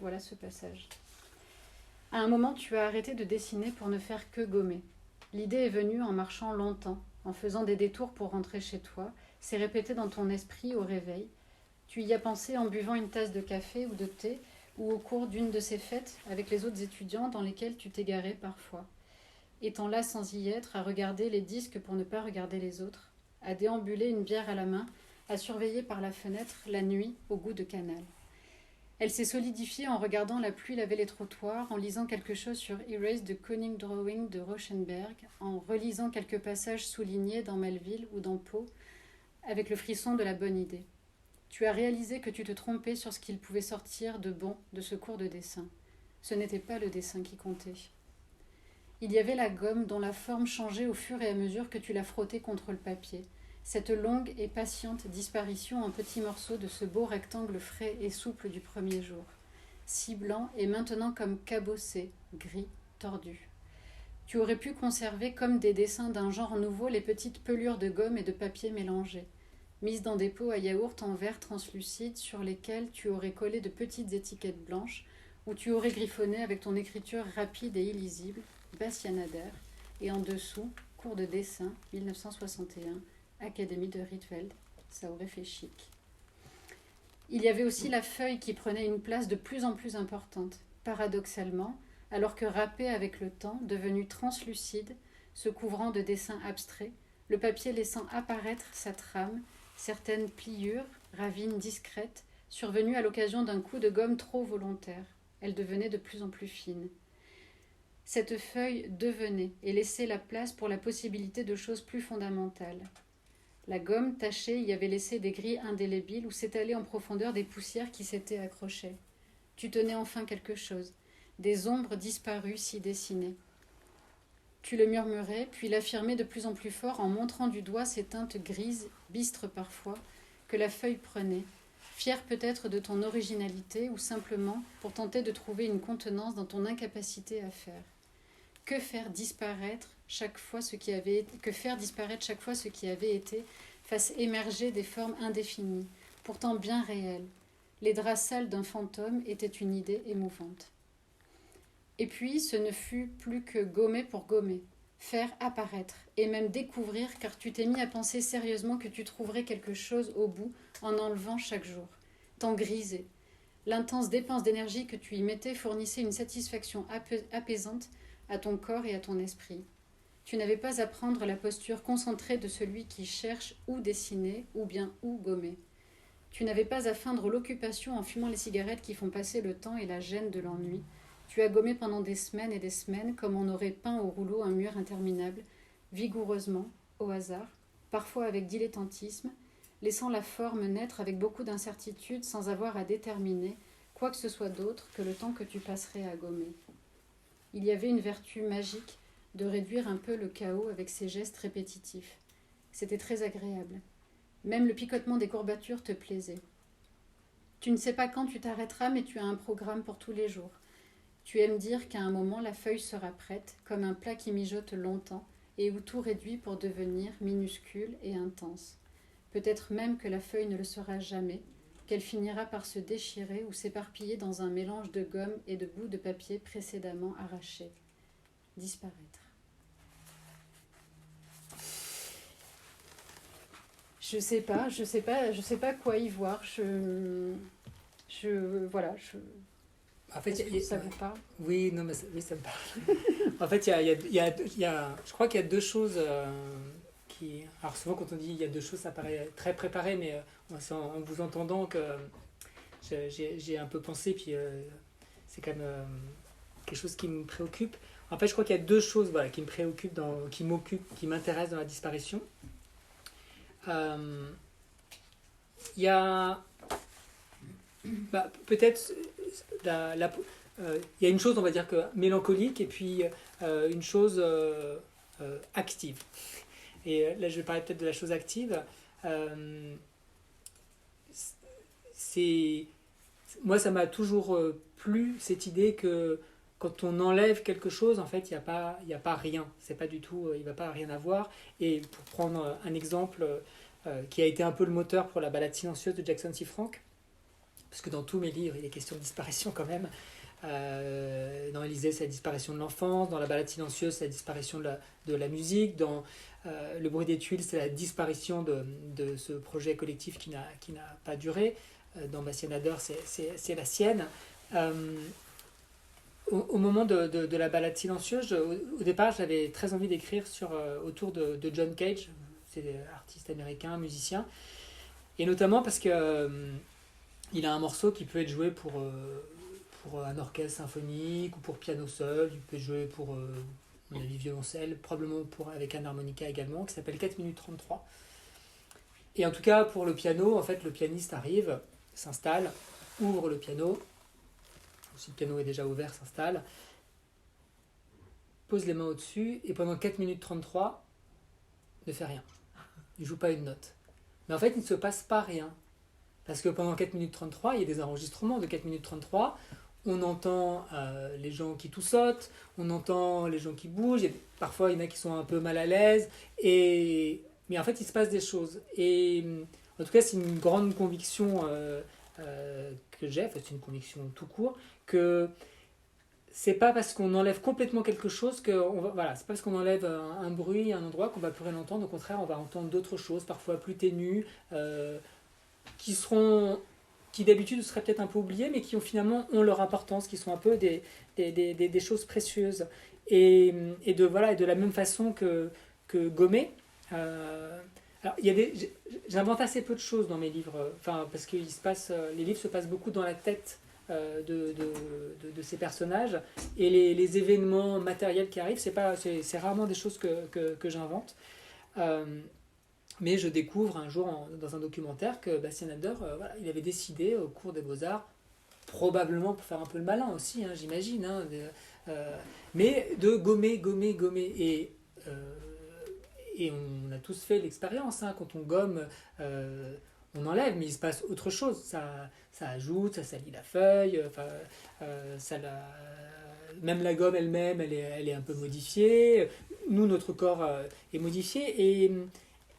Voilà ce passage. À un moment, tu as arrêté de dessiner pour ne faire que gommer. L'idée est venue en marchant longtemps, en faisant des détours pour rentrer chez toi. C'est répété dans ton esprit au réveil. Tu y as pensé en buvant une tasse de café ou de thé, ou au cours d'une de ces fêtes avec les autres étudiants dans lesquelles tu t'égarais parfois. Étant là sans y être, à regarder les disques pour ne pas regarder les autres, à déambuler une bière à la main, à surveiller par la fenêtre la nuit au goût de cannelle. Elle s'est solidifiée en regardant la pluie laver les trottoirs, en lisant quelque chose sur Erase de Koning Drawing de Rauschenberg, en relisant quelques passages soulignés dans Melville ou dans Poe, avec le frisson de la bonne idée. Tu as réalisé que tu te trompais sur ce qu'il pouvait sortir de bon de ce cours de dessin. Ce n'était pas le dessin qui comptait. Il y avait la gomme dont la forme changeait au fur et à mesure que tu la frottais contre le papier. Cette longue et patiente disparition en petits morceaux de ce beau rectangle frais et souple du premier jour. Si blanc et maintenant comme cabossé, gris, tordu. Tu aurais pu conserver comme des dessins d'un genre nouveau les petites pelures de gomme et de papier mélangées, mises dans des pots à yaourt en verre translucide sur lesquels tu aurais collé de petites étiquettes blanches, où tu aurais griffonné avec ton écriture rapide et illisible, Bastianader, et en dessous, cours de dessin, 1961, Académie de Rietveld, ça aurait fait chic. Il y avait aussi la feuille qui prenait une place de plus en plus importante, paradoxalement, alors que râpée avec le temps, devenue translucide, se couvrant de dessins abstraits, le papier laissant apparaître sa trame, certaines pliures, ravines discrètes, survenues à l'occasion d'un coup de gomme trop volontaire. Elle devenait de plus en plus fine. Cette feuille devenait et laissait la place pour la possibilité de choses plus fondamentales. La gomme tachée y avait laissé des grilles indélébiles où s'étalaient en profondeur des poussières qui s'étaient accrochées. Tu tenais enfin quelque chose. Des ombres disparues s'y dessinaient. Tu le murmurais, puis l'affirmais de plus en plus fort en montrant du doigt ces teintes grises, bistres parfois, que la feuille prenait, fière peut-être de ton originalité ou simplement pour tenter de trouver une contenance dans ton incapacité à faire. Que faire disparaître chaque fois ce qui avait été fasse émerger des formes indéfinies, pourtant bien réelles. Les draps sales d'un fantôme étaient une idée émouvante. Et puis, ce ne fut plus que gommer pour gommer, faire apparaître, et même découvrir, car tu t'es mis à penser sérieusement que tu trouverais quelque chose au bout en enlevant chaque jour. T'en griser. L'intense dépense d'énergie que tu y mettais fournissait une satisfaction apaisante à ton corps et à ton esprit. Tu n'avais pas à prendre la posture concentrée de celui qui cherche où dessiner ou bien où gommer. Tu n'avais pas à feindre l'occupation en fumant les cigarettes qui font passer le temps et la gêne de l'ennui. Tu as gommé pendant des semaines et des semaines comme on aurait peint au rouleau un mur interminable, vigoureusement, au hasard, parfois avec dilettantisme, laissant la forme naître avec beaucoup d'incertitude sans avoir à déterminer quoi que ce soit d'autre que le temps que tu passerais à gommer. Il y avait une vertu magique de réduire un peu le chaos avec ces gestes répétitifs. C'était très agréable. Même le picotement des courbatures te plaisait. Tu ne sais pas quand tu t'arrêteras, mais tu as un programme pour tous les jours. Tu aimes dire qu'à un moment la feuille sera prête, comme un plat qui mijote longtemps, et où tout réduit pour devenir minuscule et intense. Peut-être même que la feuille ne le sera jamais, qu'elle finira par se déchirer ou s'éparpiller dans un mélange de gomme et de bouts de papier précédemment arrachés. Disparaître. Je sais pas, je sais pas quoi y voir. Voilà, En fait, est-ce que ça vous parle? oui, non, mais oui, ça me parle. En fait, je crois qu'il y a deux choses qui. Alors, souvent, quand on dit il y a deux choses, ça paraît très préparé, mais c'est en vous entendant que j'ai un peu pensé, puis c'est quand même quelque chose qui me préoccupe. En fait, je crois qu'il y a deux choses voilà, qui me préoccupent, qui m'intéressent dans la disparition. Il y a peut-être il y a une chose, on va dire que mélancolique, et puis une chose active. Et là, je vais parler peut-être de la chose active. C'est Moi, ça m'a toujours plu cette idée que quand on enlève quelque chose, en fait, il y a pas rien. C'est pas du tout, il va pas rien avoir. Et pour prendre un exemple qui a été un peu le moteur pour la balade silencieuse de Jackson C. Frank, parce que dans tous mes livres, il est question de disparition quand même. Dans Élysée, c'est la disparition de l'enfance. Dans La balade silencieuse, c'est la disparition de la musique. Dans Le bruit des tuiles, c'est la disparition de ce projet collectif qui n'a pas duré. Dans Bastianador, c'est la sienne. Au moment de la balade silencieuse, au départ, j'avais très envie d'écrire autour de John Cage. C'est un artiste américain, musicien. Et notamment parce que il a un morceau qui peut être joué pour un orchestre symphonique ou pour piano seul. Il peut être joué pour, à mon avis, violoncelle, probablement avec un harmonica également, qui s'appelle 4 minutes 33. Et en tout cas, pour le piano, en fait, le pianiste arrive, s'installe, ouvre le piano. Si le piano est déjà ouvert, s'installe, pose les mains au-dessus, et pendant 4 minutes 33, ne fait rien. Il ne joue pas une note. Mais en fait, il ne se passe pas rien. Parce que pendant 4 minutes 33, il y a des enregistrements de 4 minutes 33. On entend les gens qui tout-sautent, on entend les gens qui bougent, parfois il y en a qui sont un peu mal à l'aise, mais en fait, il se passe des choses. Et en tout cas, c'est une grande conviction que j'ai, c'est une conviction tout court, que c'est pas parce qu'on enlève complètement quelque chose voilà, c'est pas parce qu'on enlève un bruit, un endroit qu'on va plus rien entendre. Au contraire, on va entendre d'autres choses, parfois plus ténues, qui d'habitude seraient peut-être un peu oubliées, mais qui finalement ont leur importance, qui sont un peu des choses précieuses. Et de la même façon que gommer. Alors, j'invente assez peu de choses dans mes livres, parce que les livres se passent beaucoup dans la tête de ces personnages, et les événements matériels qui arrivent, c'est rarement des choses que j'invente. Mais je découvre un jour dans un documentaire que Bastien Adler, il avait décidé au cours des Beaux-Arts, probablement pour faire un peu le malin aussi, j'imagine, mais de gommer. Et on a tous fait l'expérience, quand on gomme, on enlève, mais il se passe autre chose. Ça ajoute, ça salit la feuille, même la gomme elle-même, elle est un peu modifiée. Nous, notre corps est modifié.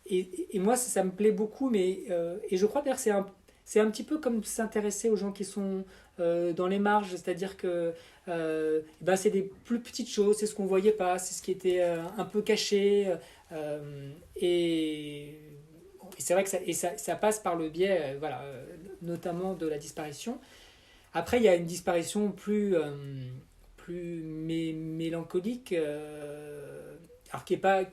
Et moi, ça me plaît beaucoup, et je crois d'ailleurs que c'est un petit peu comme s'intéresser aux gens qui sont dans les marges, c'est-à-dire que c'est des plus petites choses, c'est ce qu'on ne voyait pas, c'est ce qui était un peu caché. Et c'est vrai que ça passe par le biais, notamment de la disparition. Après, il y a une disparition plus mélancolique, alors qui est pas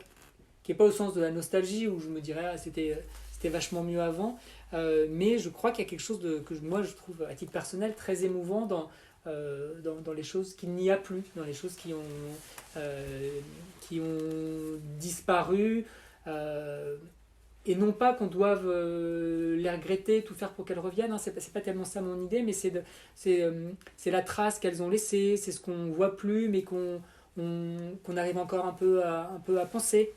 au sens de la nostalgie, où je me dirais c'était vachement mieux avant, mais je crois qu'il y a quelque chose que moi je trouve à titre personnel très émouvant dans les choses qu'il n'y a plus, dans les choses qui ont disparu, et non pas qu'on doive les regretter, tout faire pour qu'elles reviennent, c'est pas tellement ça mon idée, mais c'est la trace qu'elles ont laissée, c'est ce qu'on voit plus, mais qu'on arrive encore un peu à penser.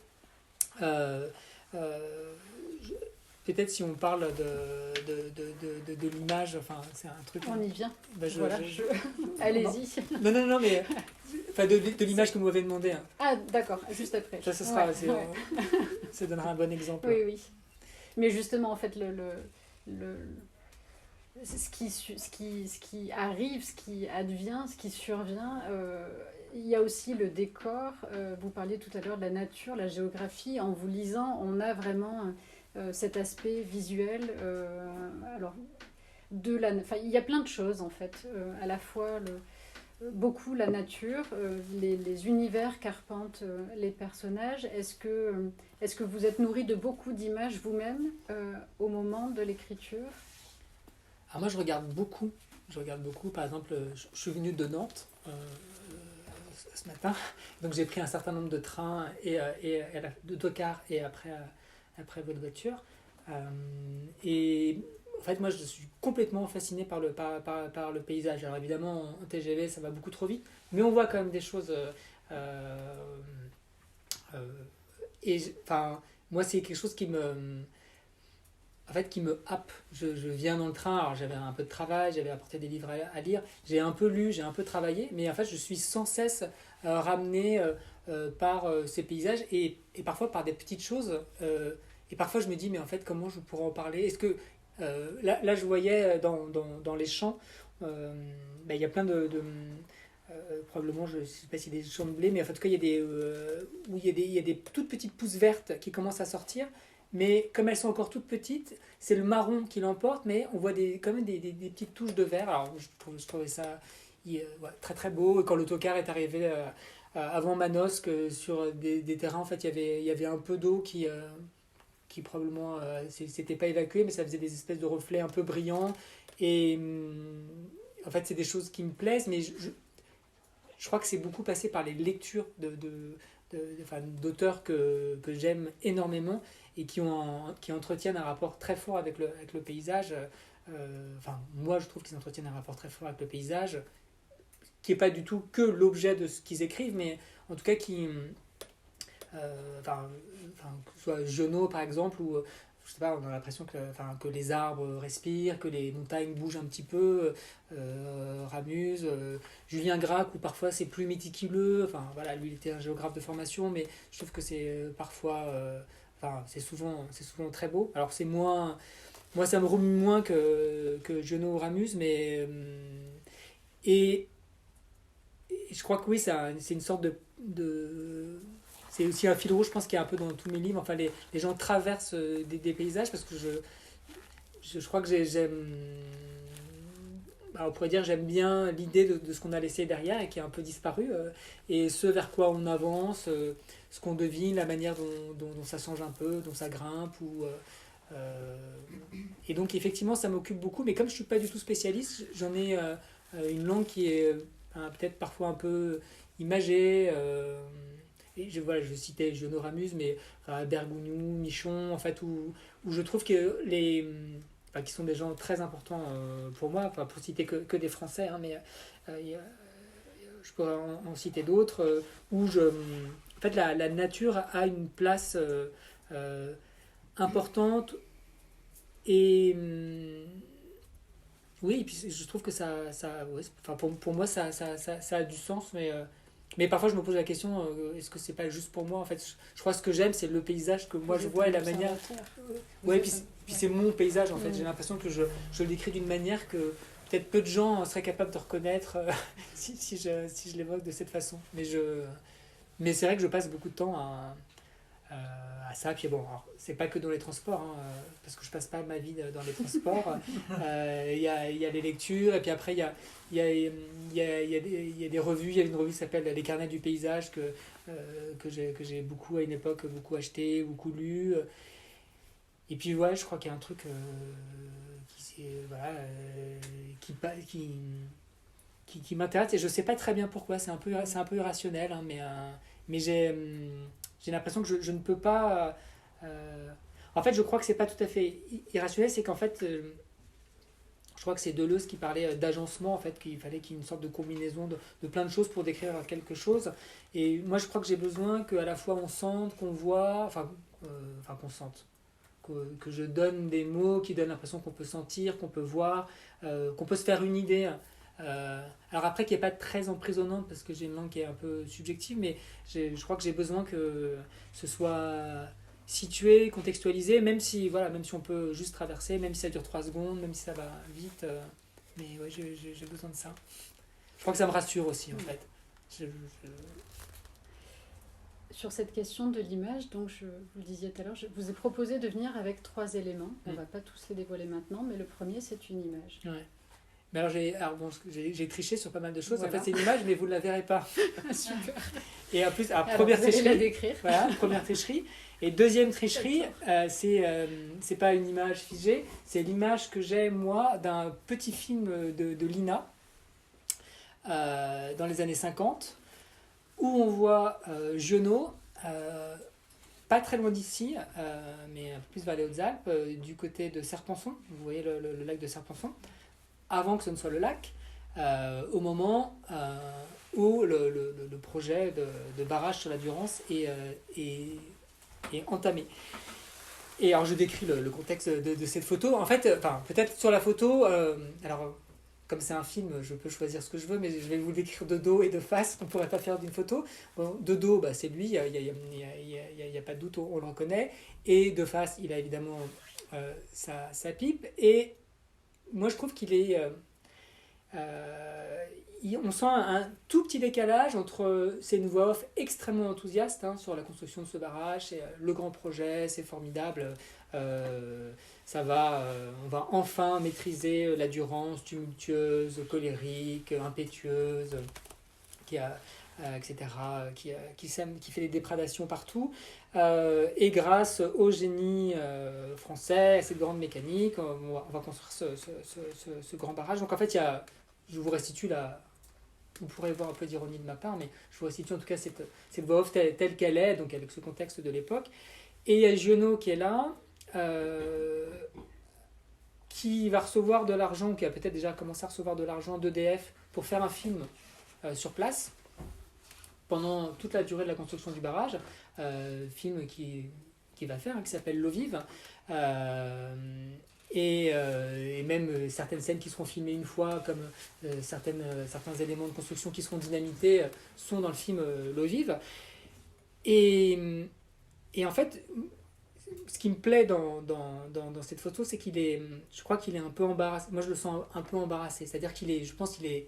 Peut-être si on parle de l'image, c'est un truc. On y vient. Voilà. Allez-y. Non, mais de l'image que vous m'avez demandé. Ah, d'accord, juste après. Ça, sera, ça donnera un bon exemple. Oui. Mais justement, en fait, ce qui arrive, ce qui advient, ce qui survient, il y a aussi le décor. Vous parliez tout à l'heure de la nature, la géographie. En vous lisant, on a vraiment cet aspect visuel. Alors, il y a plein de choses en fait, à la fois beaucoup la nature, les univers qu'arpentent les personnages. Est-ce que vous êtes nourri de beaucoup d'images vous-même au moment de l'écriture? Alors moi, je regarde beaucoup. Par exemple, je suis venu de Nantes ce matin, donc j'ai pris un certain nombre de trains d'autocars et après votre voiture. Et en fait, moi, je suis complètement fasciné par le paysage. Alors évidemment, en TGV, ça va beaucoup trop vite, mais on voit quand même des choses. Enfin, moi, c'est quelque chose qui me happe. Je viens dans le train, alors j'avais un peu de travail, j'avais apporté des livres à lire, j'ai un peu lu, j'ai un peu travaillé, mais en fait, je suis sans cesse ramené par ces paysages et parfois par des petites choses. Et parfois, je me dis, mais en fait, comment je pourrais en parler? Est-ce que là, je voyais dans les champs, il y a plein probablement, je ne sais pas s'il y a des champs de blé, mais en tout cas, où il y a des toutes petites pousses vertes qui commencent à sortir. Mais comme elles sont encore toutes petites, c'est le marron qui l'emporte, mais on voit quand même des petites touches de vert. Alors, je trouvais ça très très beau. Et quand l'autocar est arrivé avant Manosque, sur des terrains, en fait, il y avait un peu d'eau qui probablement s'était pas évacué, mais ça faisait des espèces de reflets un peu brillants. Et en fait, c'est des choses qui me plaisent, mais je crois que c'est beaucoup passé par les lectures d'auteurs que j'aime énormément et qui entretiennent un rapport très fort avec le paysage. Moi, je trouve qu'ils entretiennent un rapport très fort avec le paysage, qui n'est pas du tout que l'objet de ce qu'ils écrivent, mais en tout cas que ce soit Genot par exemple, ou je sais pas, on a l'impression que les arbres respirent, que les montagnes bougent un petit peu, Ramuse, Julien Gracq, où parfois c'est plus méticuleux, lui il était un géographe de formation, mais je trouve que c'est parfois, c'est souvent très beau. Alors c'est moins, moi ça me remue moins que Genot ou Ramuse, mais et je crois que oui, c'est une sorte de c'est aussi un fil rouge, je pense, qui est un peu dans tous mes livres. Enfin, les gens traversent des paysages parce que je crois que j'aime. On pourrait dire j'aime bien l'idée de ce qu'on a laissé derrière et qui a un peu disparu. Et ce vers quoi on avance, ce qu'on devine, la manière dont ça change un peu, dont ça grimpe. Et donc, effectivement, ça m'occupe beaucoup. Mais comme je ne suis pas du tout spécialiste, j'en ai une langue qui est peut-être parfois un peu imagée. Et je citais Genot, Ramuse, mais Bergogneau, Michon, en fait, où je trouve que qui sont des gens très importants pour moi, pour citer que des Français, hein, mais je pourrais en citer d'autres, où en fait, la nature a une place importante, et oui, et puis je trouve que pour moi, ça a du sens, mais parfois je me pose la question, est-ce que c'est pas juste pour moi? En fait, je crois que ce que j'aime, c'est le paysage que moi je vois et la manière. Ouais, puis c'est mon paysage en fait. J'ai l'impression que je le décris d'une manière que peut-être peu de gens seraient capables de reconnaître si je l'évoque de cette façon. Mais c'est vrai que je passe beaucoup de temps à ça. Puis bon, c'est pas que dans les transports, hein, parce que je passe pas ma vie dans les transports. Il y a les lectures, et puis après il y a des revues. Il y a une revue qui s'appelle Les Carnets du paysage que j'ai beaucoup à une époque beaucoup acheté, beaucoup lu. Et puis ouais, je crois qu'il y a un truc qui m'intéresse, et je sais pas très bien pourquoi. C'est un peu irrationnel, hein, mais j'ai l'impression que je ne peux pas. En fait, je crois que c'est pas tout à fait irrationnel, c'est qu'en fait, je crois que c'est Deleuze qui parlait d'agencement, en fait, qu'il fallait qu'il y ait une sorte de combinaison de plein de choses pour décrire quelque chose. Et moi, je crois que j'ai besoin qu'à la fois on sente, qu'on voit, qu'on sente. Que je donne des mots qui donnent l'impression qu'on peut sentir, qu'on peut voir, qu'on peut se faire une idée. Alors après, qui n'est pas très emprisonnante parce que j'ai une langue qui est un peu subjective, mais je crois que j'ai besoin que ce soit situé, contextualisé, même si on peut juste traverser, même si ça dure 3 secondes, même si ça va vite. Mais ouais, j'ai besoin de ça. Je crois que ça me rassure aussi, en fait. sur cette question de l'image, donc je vous le disiez tout à l'heure, je vous ai proposé de venir avec 3 éléments. On ne va pas tous les dévoiler maintenant, mais le premier, c'est une image. Ouais. Mais j'ai triché sur pas mal de choses. Voilà. En fait, c'est une image, mais vous ne la verrez pas. Super. Et en plus, alors, Alors, première vous allez la tricherie. décrire. Voilà, première tricherie. Et deuxième tricherie, c'est pas une image figée, c'est l'image que j'ai, moi, d'un petit film de Lina, dans les années 50, où on voit Giono, pas très loin d'ici, mais un peu plus vers les Hautes-Alpes, du côté de Serpenson, vous voyez le lac de Serpenson, avant que ce ne soit le lac, au moment où le projet de barrage sur la Durance est entamé. Et alors je décris le contexte de cette photo. En fait, peut-être sur la photo, alors comme c'est un film, je peux choisir ce que je veux, mais je vais vous le décrire de dos et de face, on ne pourrait pas faire d'une photo. Bon, de dos, c'est lui, il n'y a pas de doute, on le reconnaît. Et de face, il a évidemment sa pipe. Et moi, je trouve qu'il est... on sent un tout petit décalage entre ces voix off extrêmement enthousiastes sur la construction de ce barrage, c'est le grand projet, c'est formidable, on va enfin maîtriser la Durance tumultueuse, colérique, impétueuse, etc., qui fait des déprédations partout, et grâce au génie français, à cette grande mécanique, on va construire ce grand barrage. Donc en fait, je vous restitue vous pourrez voir un peu d'ironie de ma part, mais je vous restitue en tout cas cette voix off telle qu'elle est, donc avec ce contexte de l'époque. Et il y a Giono qui est là, qui va recevoir de l'argent, qui a peut-être déjà commencé à recevoir de l'argent d'EDF pour faire un film sur place, pendant toute la durée de la construction du barrage, film qui va faire, qui s'appelle L'eau vive. Et même certaines scènes qui seront filmées une fois, comme certains éléments de construction qui seront dynamités, sont dans le film L'eau vive. Et en fait, ce qui me plaît dans cette photo, c'est je crois qu'il est un peu embarrassé. Moi, je le sens un peu embarrassé. C'est-à-dire je pense qu'il est,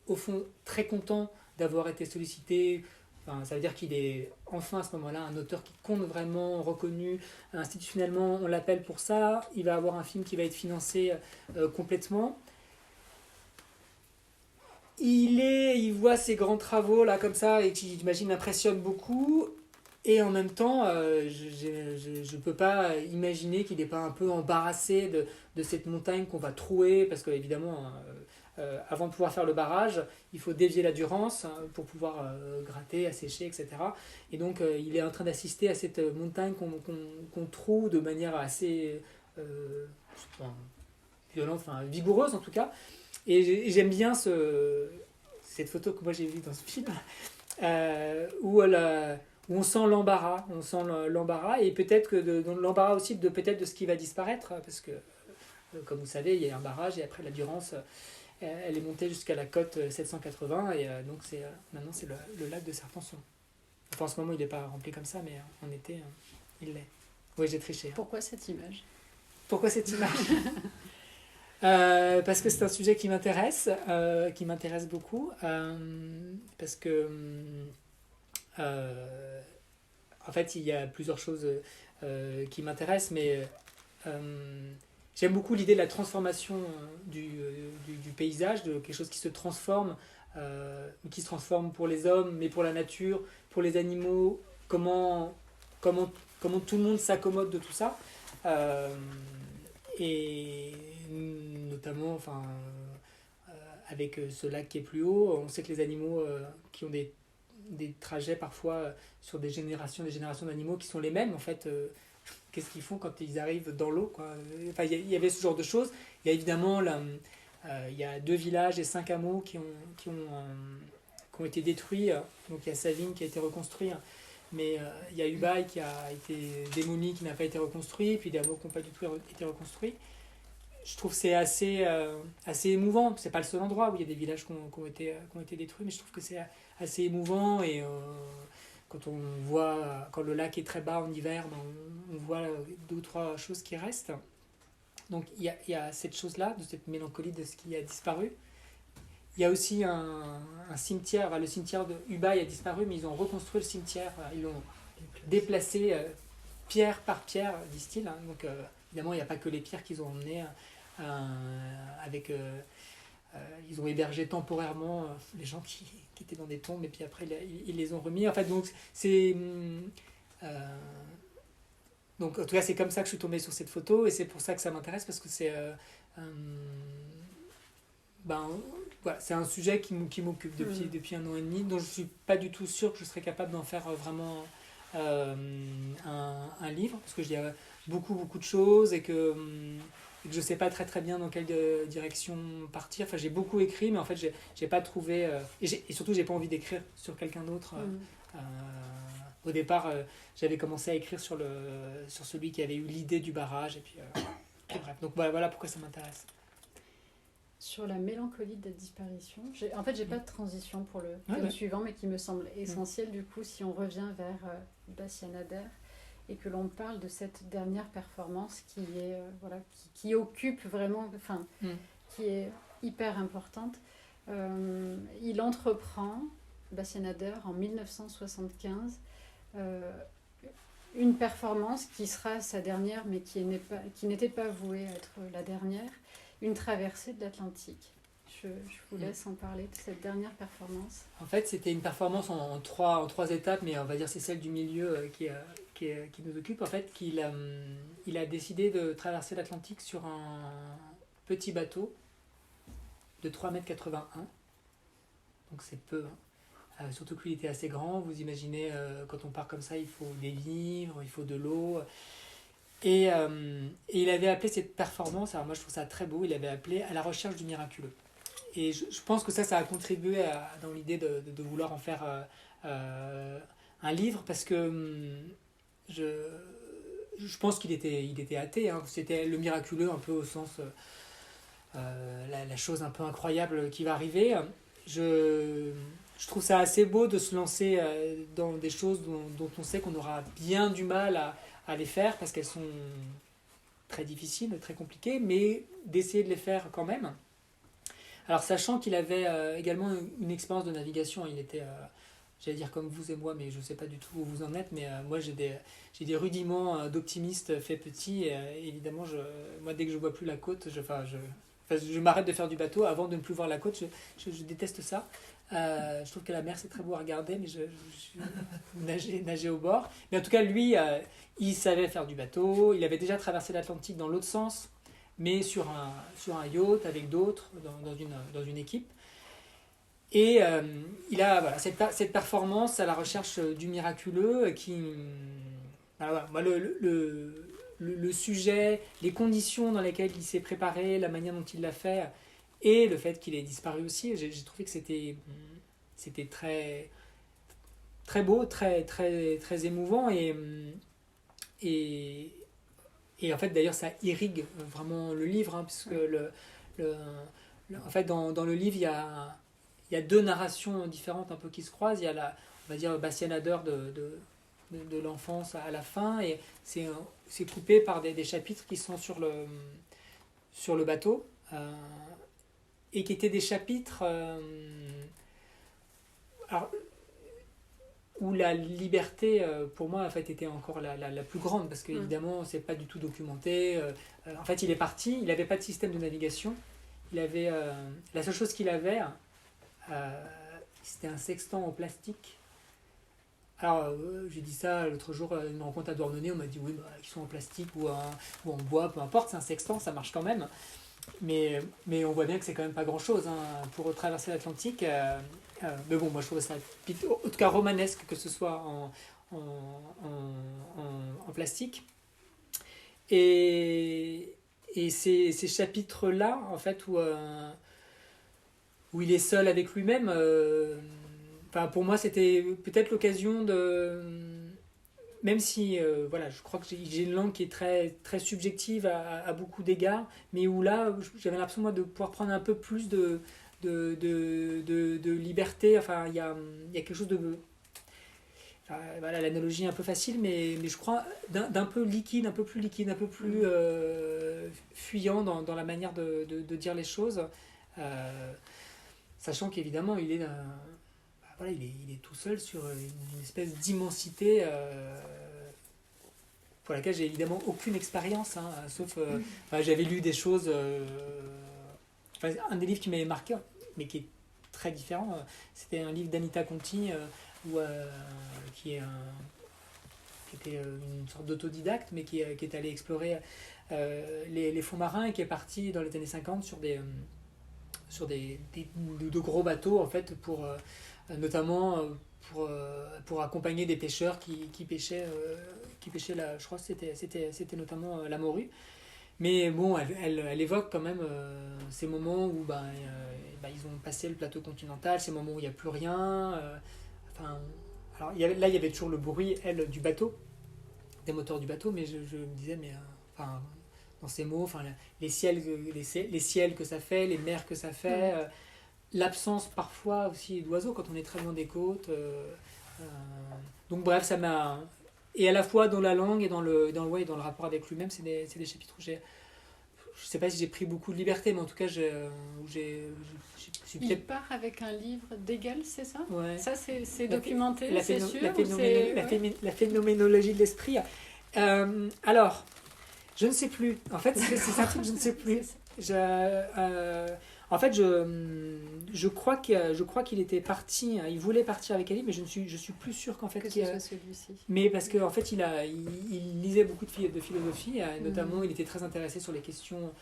au fond, très content d'avoir été sollicité. Enfin, ça veut dire qu'il est enfin à ce moment-là un auteur qui compte vraiment, reconnu institutionnellement, on l'appelle pour ça, il va avoir un film qui va être financé complètement. Il voit ces grands travaux là comme ça et qui, j'imagine, m'impressionnent beaucoup, et en même temps je peux pas imaginer qu'il n'est pas un peu embarrassé de cette montagne qu'on va trouer, parce que évidemment avant de pouvoir faire le barrage, il faut dévier la Durance pour pouvoir gratter, assécher, etc. Et donc il est en train d'assister à cette montagne qu'on trouve de manière assez violente, vigoureuse en tout cas. Et j'aime bien cette photo que moi j'ai vue dans ce film, où on sent l'embarras, et peut-être que l'embarras aussi peut-être de ce qui va disparaître, parce que comme vous savez, il y a un barrage et après la Durance, elle est montée jusqu'à la côte 780, et donc maintenant c'est le lac de Serpenson. Enfin, en ce moment il n'est pas rempli comme ça, mais en été il l'est. Oui, j'ai triché. Pourquoi cette image ? Pourquoi cette image parce que c'est un sujet qui m'intéresse beaucoup, parce que en fait il y a plusieurs choses qui m'intéressent, mais j'aime beaucoup l'idée de la transformation du paysage, de quelque chose qui se transforme pour les hommes, mais pour la nature, pour les animaux, comment tout le monde s'accommode de tout ça, et notamment avec ce lac qui est plus haut, on sait que les animaux qui ont des trajets parfois sur des générations d'animaux qui sont les mêmes, en fait, qu'est-ce qu'ils font quand ils arrivent dans l'eau, quoi. Enfin, il y avait ce genre de choses. Il y a évidemment il y a 2 villages et 5 hameaux qui ont été détruits. Donc il y a Savigne qui a été reconstruit, mais il y a Ubaye qui a été démoli, qui n'a pas été reconstruit, puis des hameaux qui n'ont pas du tout été reconstruits. Je trouve que c'est assez émouvant. C'est pas le seul endroit où il y a des villages qui ont été détruits, mais je trouve que c'est assez émouvant. Et quand le lac est très bas en hiver, on voit 2 ou 3 choses qui restent. Donc il y a cette chose-là, de cette mélancolie de ce qui a disparu. il y a aussi un cimetière, le cimetière de Ubaï a disparu, mais ils ont reconstruit le cimetière, ils l'ont déplacé pierre par pierre, disent-ils. Hein. Donc évidemment, il n'y a pas que les pierres qu'ils ont emmenées avec... ils ont hébergé temporairement les gens qui étaient dans des tombes et puis après ils les ont remis. En fait, donc c'est... donc en tout cas, c'est comme ça que je suis tombé sur cette photo et c'est pour ça que ça m'intéresse parce que c'est... ben, voilà, c'est un sujet qui m'occupe depuis 1 an et demi, dont je ne suis pas du tout sûr que je serais capable d'en faire vraiment un livre, parce que je dis beaucoup de choses et que je ne sais pas très bien dans quelle direction partir. Enfin, j'ai beaucoup écrit, mais en fait, j'ai pas trouvé... et surtout, j'ai pas envie d'écrire sur quelqu'un d'autre. Au départ, j'avais commencé à écrire sur celui qui avait eu l'idée du barrage, et puis bref. Donc voilà pourquoi ça m'intéresse. Sur la mélancolie de la disparition, en fait, j'ai pas de transition pour le thème suivant, mais qui me semble essentiel, du coup, si on revient vers Bastien Adder, et que l'on parle de cette dernière performance qui est qui occupe vraiment, enfin, qui est hyper importante. Il entreprend, Bastien Adder, en 1975, une performance qui sera sa dernière, mais qui n'était pas vouée à être la dernière, une traversée de l'Atlantique. Je vous laisse en parler de cette dernière performance. En fait, c'était une performance en trois étapes, mais on va dire c'est celle du milieu qui nous occupe. En fait, il a décidé de traverser l'Atlantique sur un petit bateau de 3,81 m. Donc c'est peu. Surtout que lui était assez grand. Vous imaginez, quand on part comme ça, il faut des vivres, il faut de l'eau. Et il avait appelé cette performance, alors moi je trouve ça très beau, il avait appelé À la recherche du miraculeux. Et je pense que ça a contribué dans l'idée de vouloir en faire un livre, parce que je pense qu'il était athée. Hein. C'était le miraculeux un peu au sens la chose un peu incroyable qui va arriver. Je trouve ça assez beau de se lancer dans des choses dont on sait qu'on aura bien du mal à les faire parce qu'elles sont très difficiles, très compliquées, mais d'essayer de les faire quand même. Alors sachant qu'il avait également une expérience de navigation, il était, j'allais dire comme vous et moi, mais je ne sais pas du tout où vous en êtes, mais moi j'ai des rudiments d'optimiste fait petit, et évidemment, moi dès que je ne vois plus la côte, je m'arrête de faire du bateau avant de ne plus voir la côte, je déteste ça. Je trouve que la mer c'est très beau à regarder, mais je nager au bord. Mais en tout cas, lui, il savait faire du bateau, il avait déjà traversé l'Atlantique dans l'autre sens, mais sur un yacht avec d'autres, dans une équipe. Et il a cette performance à la recherche du miraculeux qui... Alors, moi, le sujet, les conditions dans lesquelles il s'est préparé, la manière dont il l'a fait, et le fait qu'il ait disparu aussi, j'ai trouvé que c'était très, très beau, très, très, très émouvant. Et en fait, d'ailleurs, ça irrigue vraiment le livre, hein, puisque en fait, dans le livre, il y a deux narrations différentes un peu qui se croisent. Il y a on va dire, Bastien Adder de l'enfance à la fin, et c'est coupé par des chapitres qui sont sur le bateau, et qui étaient des chapitres alors, où la liberté, pour moi, en fait, était encore la plus grande, parce qu'évidemment, c'est pas du tout documenté. En fait, il est parti, il n'avait pas de système de navigation. La seule chose qu'il avait, c'était un sextant en plastique. Alors, j'ai dit ça l'autre jour à une rencontre à Douarnenez, on m'a dit oui, ils sont en plastique ou en bois, peu importe, c'est un sextant, ça marche quand même. Mais on voit bien que c'est quand même pas grand-chose pour traverser l'Atlantique. Mais bon, moi je trouve ça en tout cas romanesque que ce soit en plastique. Et ces chapitres-là, en fait, où il est seul avec lui-même, pour moi c'était peut-être l'occasion de... Même si, voilà, je crois que j'ai une langue qui est très, très subjective à beaucoup d'égards, mais où là, j'avais l'impression, moi, de pouvoir prendre un peu plus de liberté. Enfin, il y a quelque chose de... voilà, l'analogie est un peu facile, mais je crois d'un peu liquide, un peu plus liquide, un peu plus fuyant dans la manière de dire les choses. sachant qu'évidemment, voilà, il est tout seul sur une espèce d'immensité pour laquelle j'ai évidemment aucune expérience, hein, sauf enfin, j'avais lu des choses. Enfin, un des livres qui m'avait marqué, mais qui est très différent, c'était un livre d'Anita Conti, qui était une sorte d'autodidacte, mais qui est allé explorer les fonds marins et qui est parti dans les années 50 sur de gros bateaux, en fait, notamment pour accompagner des pêcheurs qui pêchaient je crois que c'était notamment la morue. Mais bon, elle évoque quand même ces moments où ils ont passé le plateau continental, ces moments où il n'y a plus rien. Enfin, alors il y avait toujours le bruit, du bateau, des moteurs du bateau, mais je me disais, enfin, dans ces mots, enfin, les ciels que ça fait, les mers que ça fait, l'absence parfois aussi d'oiseaux quand on est très loin des côtes. Donc bref, ça m'a... Et à la fois dans la langue et dans le rapport avec lui-même, c'est des chapitres où je sais pas si j'ai pris beaucoup de liberté, mais en tout cas, il part avec un livre d'égal, c'est ça? Ouais. Ça, c'est documenté, c'est sûr? La phénoménologie de l'esprit. Alors, je ne sais plus. En fait, c'est un truc que je ne sais plus. En fait, je crois qu'il était parti. Il voulait partir avec Ali, mais je suis plus sûr qu'en fait que ce soit celui-ci. Mais parce qu'en fait, il lisait beaucoup de philosophie, notamment il était très intéressé sur les questions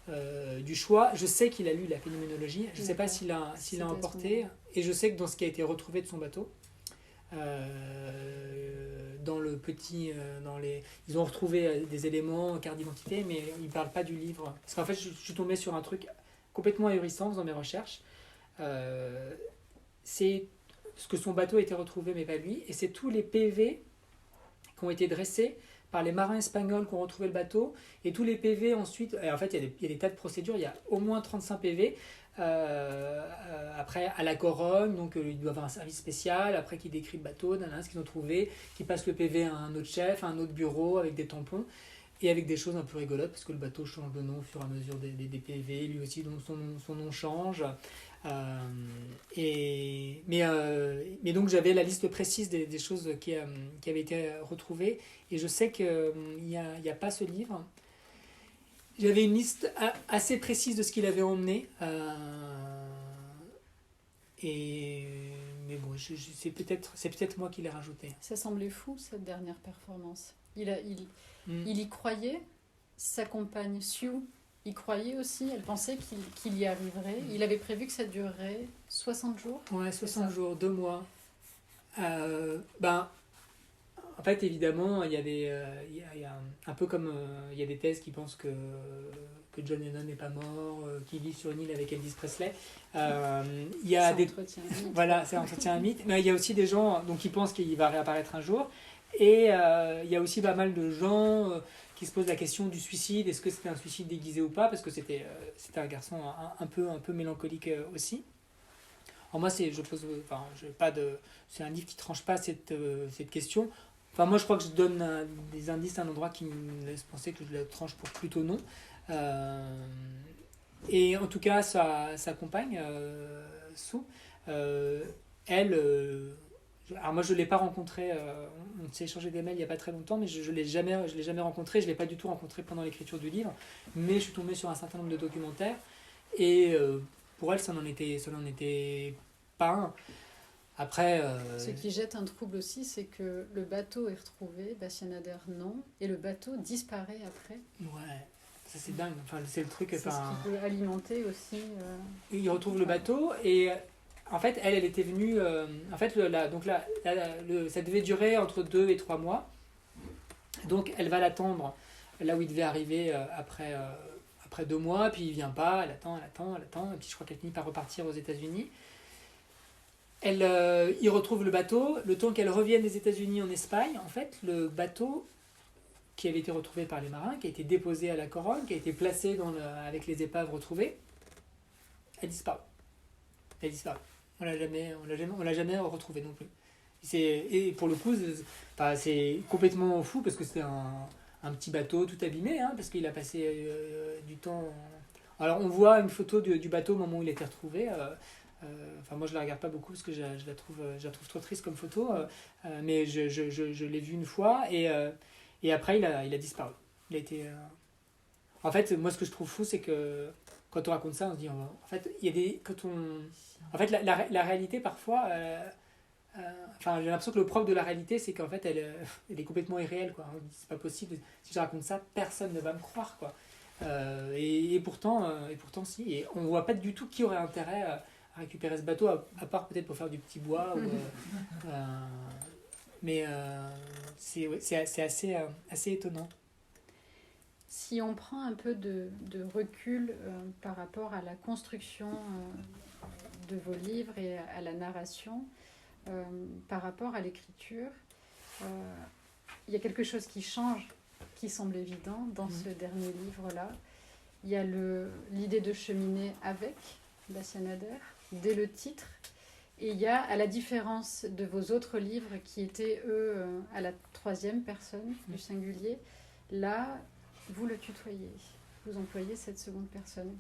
du choix. Je sais qu'il a lu la phénoménologie. Je ne sais pas s'il l'a emporté. Et je sais que dans ce qui a été retrouvé de son bateau, dans le petit, ils ont retrouvé des éléments, carte d'identité, mais ils ne parlent pas du livre. Parce qu'en fait, je suis tombé sur un truc complètement ahurissant dans mes recherches. C'est ce que son bateau a été retrouvé, mais pas lui, et c'est tous les PV qui ont été dressés par les marins espagnols qui ont retrouvé le bateau, et tous les PV ensuite, et en fait il y a des tas de procédures, il y a au moins 35 PV, après à la Corogne, donc il doit avoir un service spécial, après qui décrit le bateau, ce qu'ils ont trouvé, qui passe le PV à un autre chef, à un autre bureau, avec des tampons, et avec des choses un peu rigolotes, parce que le bateau change de nom au fur et à mesure des PV, lui aussi donc son nom change. Mais donc j'avais la liste précise des choses qui avaient été retrouvées, et je sais qu'il n'y a pas ce livre. J'avais une liste assez précise de ce qu'il avait emmené, mais bon, c'est peut-être moi qui l'ai rajouté. Ça semblait fou, cette dernière performance. Il y croyait, sa compagne Sue y croyait aussi, elle pensait qu'il y arriverait. Il avait prévu que ça durerait 60 jours. Ouais, 60 jours, 2 mois. En fait, évidemment, il y a un peu comme il y a des thèses qui pensent que John Lennon n'est pas mort, qu'il vit sur une île avec Elvis Presley. Il y a voilà, ça entretient un mythe. Mais il y a aussi des gens qui pensent qu'il va réapparaître un jour. Et il y a aussi pas mal de gens qui se posent la question du suicide. Est-ce que c'était un suicide déguisé ou pas? Parce que c'était un garçon un peu mélancolique aussi. Alors moi, c'est un livre qui tranche pas cette question. Enfin, moi, je crois que je donne des indices à un endroit qui me laisse penser que je la tranche pour plutôt non. Et en tout cas, sa compagne, Sue, elle... alors moi je ne l'ai pas rencontré, on s'est échangé des mails il n'y a pas très longtemps, mais je ne l'ai jamais rencontré, je ne l'ai pas du tout rencontré pendant l'écriture du livre, mais je suis tombé sur un certain nombre de documentaires, et pour elle ça n'en était pas un. Après, ce qui jette un trouble aussi, c'est que le bateau est retrouvé, Bastien Nader non, et le bateau disparaît après. Ouais, ça c'est dingue, enfin, c'est le truc... C'est ce qui peut alimenter aussi... Il retrouve le bateau, et... En fait, elle était venue. En fait, ça devait durer entre 2 et 3 mois. Donc, elle va l'attendre là où il devait arriver après 2 mois. Puis, il vient pas. Elle attend. Et puis, je crois qu'elle finit par repartir aux États-Unis. Il retrouve le bateau. Le temps qu'elle revienne des États-Unis en Espagne, en fait, le bateau qui avait été retrouvé par les marins, qui a été déposé à la Corogne, qui a été placé avec les épaves retrouvées, elle disparaît. On l'a jamais retrouvé non plus. Et pour le coup, c'est complètement fou parce que c'était un petit bateau tout abîmé, parce qu'il a passé du temps. Alors on voit une photo du bateau au moment où il a été retrouvé. Enfin, moi, je la regarde pas beaucoup parce que je la trouve trop triste comme photo. Mais je l'ai vue une fois et après, il a disparu. Il a été. En fait, moi, ce que je trouve fou, c'est que quand on raconte ça, on se dit, en fait, il y a des. En fait, la réalité, parfois. Enfin, j'ai l'impression que le propre de la réalité, c'est qu'en fait, elle est complètement irréelle, quoi. On dit, c'est pas possible. Si je raconte ça, personne ne va me croire, quoi. Et pourtant, si. Et on voit pas du tout qui aurait intérêt à récupérer ce bateau, à part peut-être pour faire du petit bois. Mais c'est assez étonnant. Si on prend un peu de recul par rapport à la construction de vos livres et à la narration, par rapport à l'écriture, il y a quelque chose qui change, qui semble évident dans ce dernier livre-là. Il y a l'idée de cheminer avec Bastien Nader, dès le titre. Et il y a, à la différence de vos autres livres qui étaient, eux, à la troisième personne du singulier, là, vous le tutoyez. Vous employez cette seconde personne.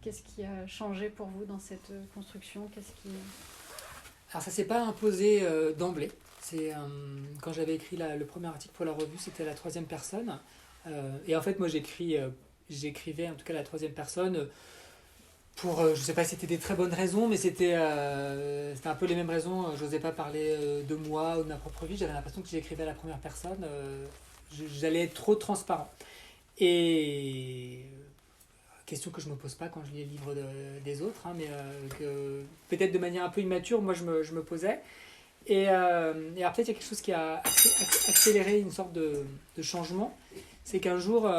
Qu'est-ce qui a changé pour vous dans cette construction ? Alors ça s'est pas imposé d'emblée. Quand j'avais écrit le premier article pour la revue, c'était la troisième personne. Et en fait, moi, j'écrivais en tout cas la troisième personne pour, je sais pas si c'était des très bonnes raisons, mais c'était un peu les mêmes raisons. J'osais pas parler de moi ou de ma propre vie. J'avais l'impression que j'écrivais à la première personne. J'allais être trop transparent. Et question que je me pose pas quand je lis les livres des autres, hein, mais que peut-être de manière un peu immature, moi je me posais. Et alors peut-être il y a quelque chose qui a accéléré une sorte de changement. C'est qu'un jour,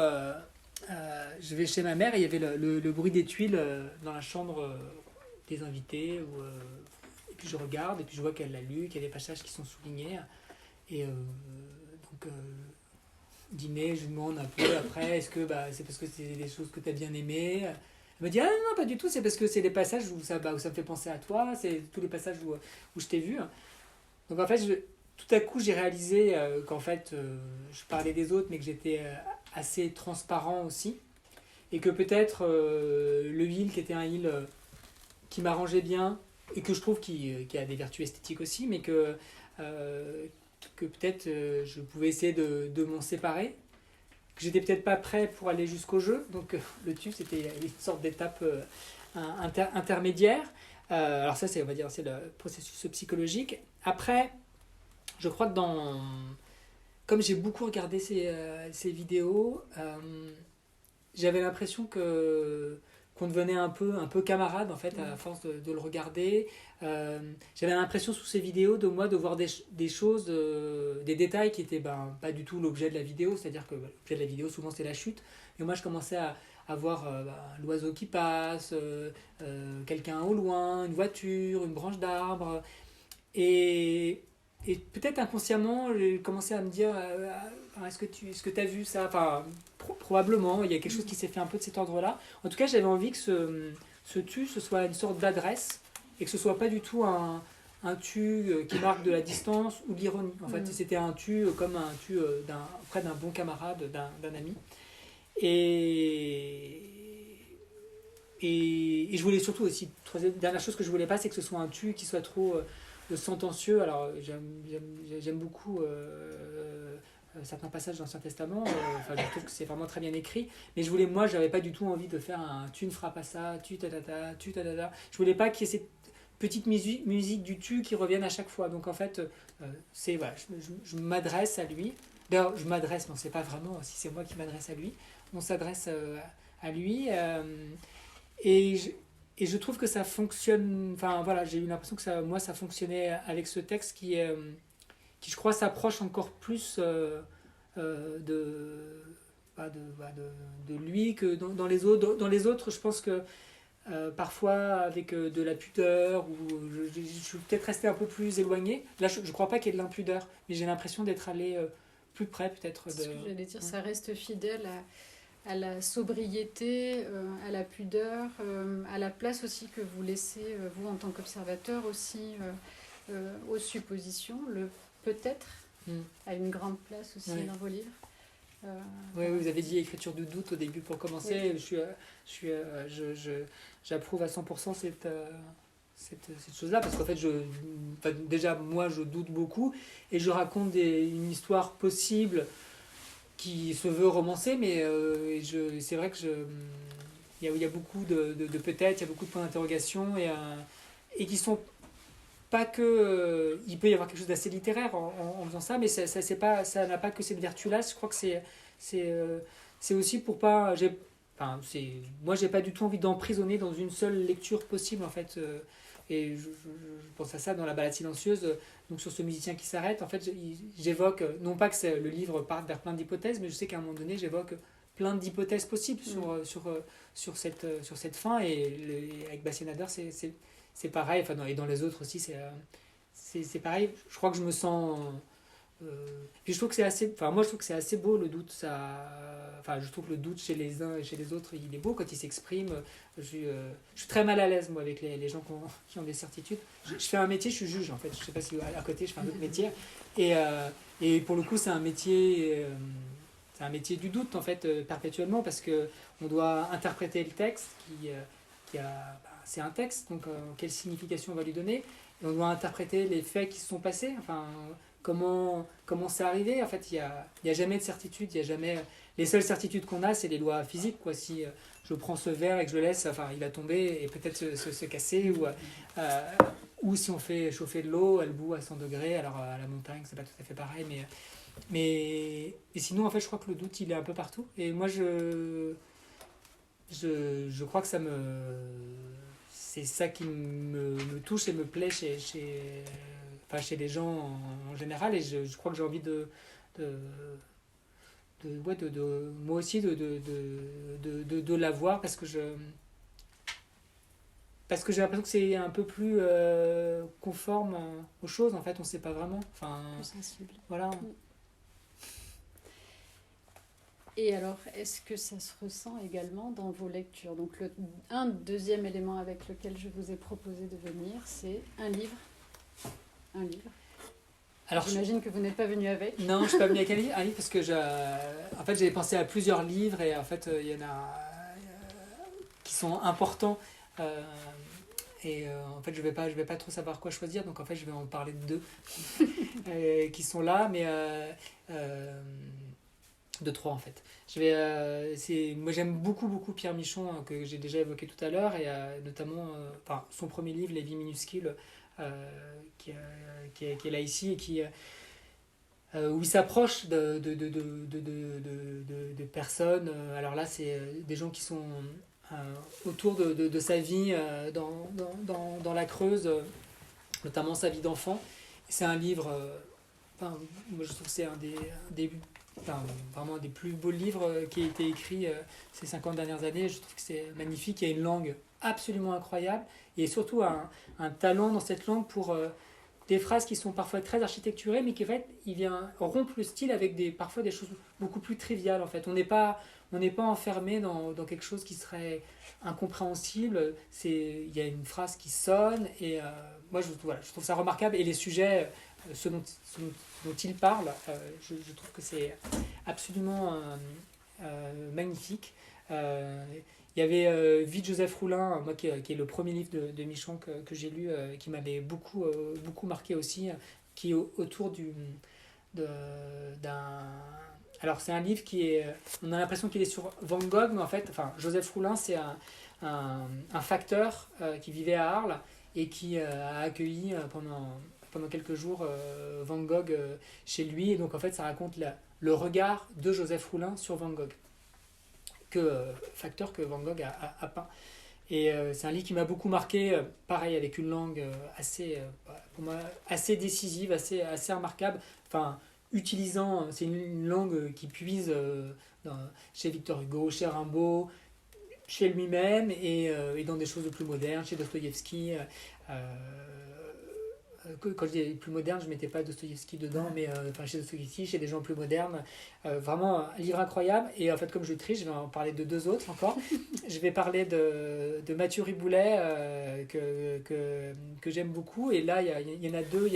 je vais chez ma mère et il y avait le bruit des tuiles dans la chambre des invités. Et puis je regarde et puis je vois qu'elle l'a lu, qu'il y a des passages qui sont soulignés. Et donc, dîner, je lui demande un peu après, est-ce que c'est parce que c'est des choses que tu as bien aimées ? Elle me dit, ah non, pas du tout, c'est parce que c'est des passages où ça me fait penser à toi, c'est tous les passages où je t'ai vu. Donc en fait, tout à coup, j'ai réalisé qu'en fait, je parlais des autres, mais que j'étais assez transparent aussi. Et que peut-être le il, qui était un il qui m'arrangeait bien, et que je trouve qui a des vertus esthétiques aussi, mais que peut-être je pouvais essayer de m'en séparer, que j'étais peut-être pas prêt pour aller jusqu'au jeu, donc le tube c'était une sorte d'étape intermédiaire. Alors ça c'est, on va dire, c'est le processus psychologique. Après, je crois que comme j'ai beaucoup regardé ces vidéos, j'avais l'impression qu'on devenait un peu camarade en fait à force de le regarder. J'avais l'impression sous ces vidéos de voir des choses, des détails qui étaient pas du tout l'objet de la vidéo, c'est-à-dire que l'objet de la vidéo souvent c'est la chute, mais moi je commençais à voir l'oiseau qui passe, quelqu'un au loin, une voiture, une branche d'arbre, et peut-être inconsciemment j'ai commencé à me dire est-ce que tu as vu ça, enfin probablement il y a quelque chose qui s'est fait un peu de cet ordre-là. En tout cas j'avais envie que ce tu ce soit une sorte d'adresse et que ce soit pas du tout un tu qui marque de la distance ou de l'ironie. En fait c'était un tu comme un tu auprès d'un bon camarade, d'un ami. Et je voulais surtout aussi, dernière chose que je voulais pas, c'est que ce soit un tu qui soit trop sentencieux. Alors j'aime beaucoup certains passages dans l'Ancien Testament, je trouve que c'est vraiment très bien écrit, mais j'avais pas du tout envie de faire un tu ne feras pas ça, tu ta-ta-ta, tu ta-ta-ta. Je voulais pas qu'il y ait cette petite musique du tu qui revienne à chaque fois. Donc en fait, je m'adresse à lui. D'ailleurs, je m'adresse, mais on ne sait pas vraiment si c'est moi qui m'adresse à lui. On s'adresse à lui. Et je trouve que ça fonctionne. Enfin voilà, j'ai eu l'impression que ça fonctionnait avec ce texte qui je crois s'approche encore plus de lui que dans les autres. Dans les autres, je pense que parfois avec de la pudeur, ou je suis peut-être resté un peu plus éloigné. Là, je ne crois pas qu'il y ait de l'impudeur, mais j'ai l'impression d'être allé plus près peut-être. Ce que j'allais dire, ça reste fidèle à la sobriété, à la pudeur, à la place aussi que vous laissez, vous en tant qu'observateur aussi, aux suppositions. Le peut-être a une grande place aussi dans vos livres. Oui, vous avez dit écriture du doute au début pour commencer. Oui. J'approuve à 100% cette chose-là, parce qu'en fait, déjà, moi, je doute beaucoup, et je raconte une histoire possible qui se veut romancée, mais c'est vrai que il y a beaucoup de peut-être, il y a beaucoup de points d'interrogation, et qui sont pas que... il peut y avoir quelque chose d'assez littéraire en faisant ça, mais ça n'a pas que cette vertu-là. Je crois que c'est aussi pour pas... moi, j'ai pas du tout envie d'emprisonner dans une seule lecture possible, en fait. Et je pense à ça dans La balade silencieuse, donc sur ce musicien qui s'arrête. En fait, j'évoque, non pas que le livre parte vers plein d'hypothèses, mais je sais qu'à un moment donné, j'évoque plein d'hypothèses possibles sur cette fin. Et avec Bastien Adler, c'est pareil. Enfin, et dans les autres aussi, c'est pareil. Je crois que je me sens... puis je trouve que c'est assez... Enfin, moi, je trouve que c'est assez beau, le doute. Enfin, je trouve que le doute chez les uns et chez les autres, il est beau quand il s'exprime. Je suis très mal à l'aise, moi, avec les gens qui ont des certitudes. Je fais un métier, je suis juge, en fait. Je sais pas si à côté, je fais un autre métier. Et pour le coup, c'est un métier du doute, en fait, perpétuellement, parce qu'on doit interpréter le texte c'est un texte, donc quelle signification on va lui donner. Et on doit interpréter les faits qui se sont passés. Enfin, comment c'est arrivé. En fait, il y a jamais de certitude, il y a jamais... Les seules certitudes qu'on a, c'est les lois physiques, quoi. Si je prends ce verre et que je le laisse, enfin, il va tomber et peut-être se casser, ou si on fait chauffer de l'eau, elle bout à 100 degrés, alors à la montagne, c'est pas tout à fait pareil, mais sinon, en fait, je crois que le doute, il est un peu partout. Et moi, je crois que c'est ça qui me touche et me plaît chez les gens en général, et je crois que j'ai envie moi aussi de l'avoir, parce que j'ai l'impression que c'est un peu plus conforme aux choses. En fait, on ne sait pas vraiment. Enfin, plus sensible. Voilà. Et alors, est-ce que ça se ressent également dans vos lectures? Donc, un deuxième élément avec lequel je vous ai proposé de venir, c'est un livre. Un livre. Alors, j'imagine que vous n'êtes pas venu avec. Non, je ne suis pas venu avec un livre parce que en fait, j'avais pensé à plusieurs livres, et en fait, il y en a qui sont importants. En fait, je vais pas trop savoir quoi choisir, donc en fait, je vais en parler de deux qui sont là, mais de trois en fait. Moi, j'aime beaucoup Pierre Michon, que j'ai déjà évoqué tout à l'heure, et notamment son premier livre, Les vies minuscules, qui est là ici, et où il s'approche de personnes. Alors là, c'est des gens qui sont autour de sa vie dans la Creuse, notamment sa vie d'enfant. C'est un livre, moi je trouve que c'est vraiment un des plus beaux livres qui a été écrit ces 50 dernières années. Je trouve que c'est magnifique. Il y a une langue absolument incroyable, et surtout un talent dans cette langue pour des phrases qui sont parfois très architecturées, mais qui en fait, il vient rompre le style avec parfois des choses beaucoup plus triviales. En fait, on n'est pas enfermé dans quelque chose qui serait incompréhensible. Il y a une phrase qui sonne, et moi je trouve ça remarquable, et les sujets, ceux dont il parle, je trouve que c'est absolument magnifique. Il y avait Vie de Joseph Roulin, moi, qui est le premier livre de Michon que j'ai lu, qui m'avait beaucoup marqué aussi, qui est autour d'un... Alors c'est un livre on a l'impression qu'il est sur Van Gogh, mais en fait, Joseph Roulin, c'est un facteur qui vivait à Arles, et qui a accueilli pendant quelques jours Van Gogh chez lui. Et donc en fait, ça raconte le regard de Joseph Roulin sur Van Gogh, facteur que Van Gogh a peint. Et c'est un livre qui m'a beaucoup marqué, pareil, avec une langue pour moi, assez décisive, assez remarquable. C'est une langue qui puise chez Victor Hugo, chez Rimbaud, chez lui-même, et dans des choses plus modernes, chez Dostoïevski. Quand je dis plus moderne, je ne mettais pas Dostoïevski dedans, mais chez Dostoïevski, chez des gens plus modernes. Vraiment un livre incroyable. Et en fait, comme je triche, je vais en parler de deux autres encore. Je vais parler de Mathieu Riboulet, que j'aime beaucoup. Et là, il y en a deux.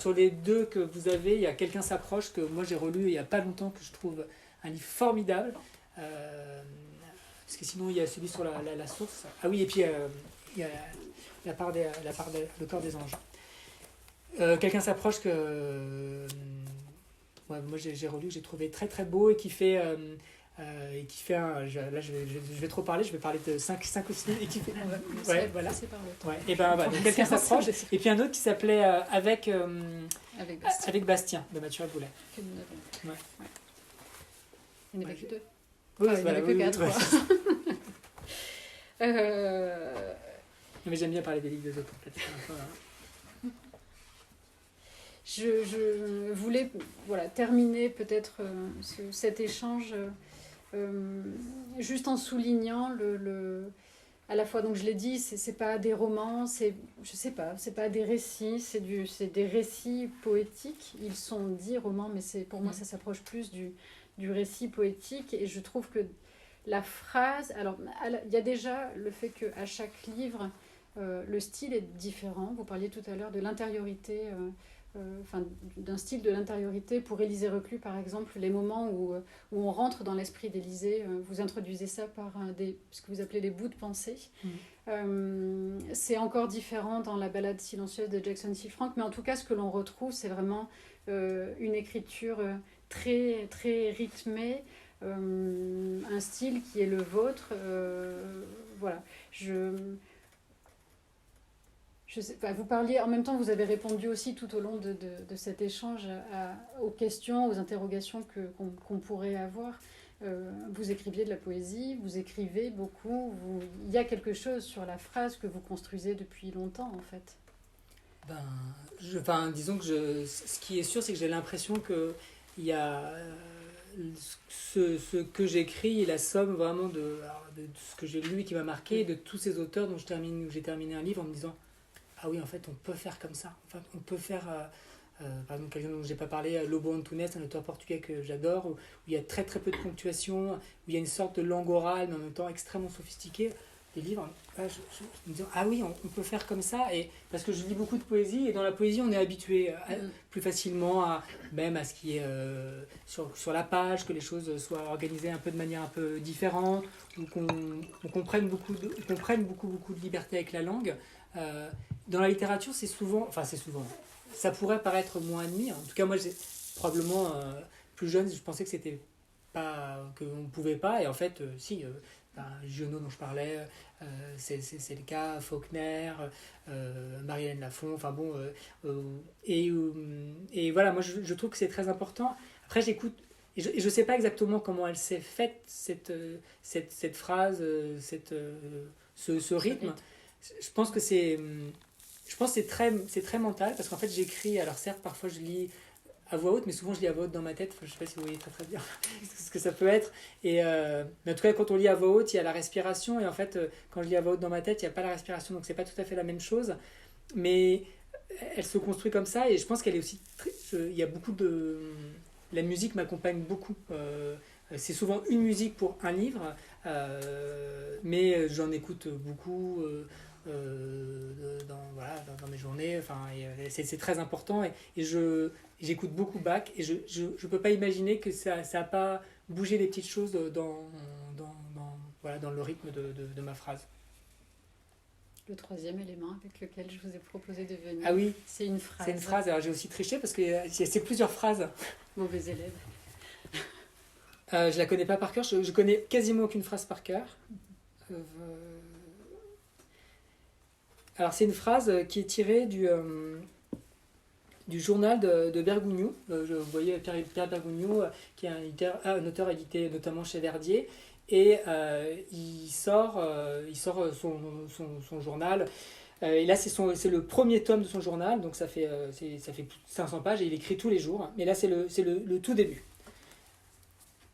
Sur les deux que vous avez, il y a Quelqu'un s'approche, que moi j'ai relu il n'y a pas longtemps, que je trouve un livre formidable. parce que sinon il y a celui sur la source. Ah oui, et puis il y a la part de l'auteur des anges. Quelqu'un s'approche que ouais, moi j'ai relu, j'ai trouvé très très beau et qui fait un, là je vais trop parler, je vais parler de 5 ou 6 et qui fait ouais, voilà. Ouais, et ben voilà, donc quelqu'un s'approche et puis un autre qui s'appelait avec Bastien de Mathieu Boulet. Que nous n'avons. Ouais. Ouais. Il n'y en avait que 2. Oui, Il n'y en avait que 4. Mais j'aime bien parler des livres des autres en fait. Je voulais terminer peut-être cet échange juste en soulignant à la fois, donc je l'ai dit, c'est pas des romans, c'est pas des récits, c'est des récits poétiques. Ils sont dits romans, mais pour moi ça s'approche plus du récit poétique, et je trouve que la phrase, alors il y a déjà le fait qu'à chaque livre le style est différent. Vous parliez tout à l'heure de l'intériorité, d'un style de l'intériorité. Pour Élisée Reclus, par exemple, les moments où on rentre dans l'esprit d'Élisée, vous introduisez ça par ce que vous appelez les bouts de pensée. C'est encore différent dans la Ballade silencieuse de Jackson C. Frank, mais en tout cas, ce que l'on retrouve, c'est vraiment une écriture très, très rythmée, un style qui est le vôtre. Voilà. Je sais pas, vous parliez, en même temps vous avez répondu aussi tout au long de cet échange aux questions, aux interrogations qu'on pourrait avoir. Vous écriviez de la poésie, vous écrivez beaucoup, il y a quelque chose sur la phrase que vous construisez depuis longtemps en fait. Disons que ce qui est sûr, c'est que j'ai l'impression que il y a ce que j'écris est la somme vraiment de ce que j'ai lu et qui m'a marqué, et de tous ces auteurs dont j'ai terminé un livre en me disant ah oui, en fait, on peut faire comme ça. Enfin, on peut faire, par exemple, quelqu'un dont je n'ai pas parlé, Lobo Antunes, un auteur portugais que j'adore, où il y a très très peu de ponctuation, où il y a une sorte de langue orale, mais en même temps extrêmement sophistiquée. Des livres, là, je me dis, ah oui, on peut faire comme ça. Et parce que je lis beaucoup de poésie, et dans la poésie, on est habitué plus facilement même à ce qui est sur la page, que les choses soient organisées un peu de manière un peu différente, ou qu'on comprenne beaucoup de liberté avec la langue. Dans la littérature, c'est souvent, ça pourrait paraître moins admis. En tout cas, moi, probablement plus jeune, je pensais que c'était pas, qu'on ne pouvait pas, et en fait, si. Giono dont je parlais, c'est le cas, Faulkner, Marie-Hélène Lafon, enfin bon, et voilà, moi je trouve que c'est très important. Après, j'écoute, et je ne sais pas exactement comment elle s'est faite, cette phrase, ce rythme. Je pense que c'est très mental, parce qu'en fait j'écris, alors certes parfois je lis à voix haute, mais souvent je lis à voix haute dans ma tête. Je ne sais pas si vous voyez très très bien ce que ça peut être, mais en tout cas quand on lit à voix haute il y a la respiration, et en fait quand je lis à voix haute dans ma tête il n'y a pas la respiration, donc c'est pas tout à fait la même chose, mais elle se construit comme ça, et je pense qu'elle est aussi il y a beaucoup de, la musique m'accompagne beaucoup, c'est souvent une musique pour un livre, mais j'en écoute beaucoup dans mes journées, c'est très important, et j'écoute beaucoup Bach, et je peux pas imaginer que ça a pas bougé les petites choses dans le rythme de ma phrase. Le troisième élément avec lequel je vous ai proposé de venir, ah oui, c'est une phrase. C'est une phrase, alors j'ai aussi triché parce que c'est plusieurs phrases. Mauvais élève. Je la connais pas par cœur, je connais quasiment aucune phrase par cœur. Alors c'est une phrase qui est tirée du journal de Bergogneau. Vous voyez Pierre Bergogneau, qui est un auteur édité notamment chez Verdier, et il sort son journal. Et là c'est le premier tome de son journal, donc ça fait plus de 500 pages, et il écrit tous les jours. Mais là c'est le tout début.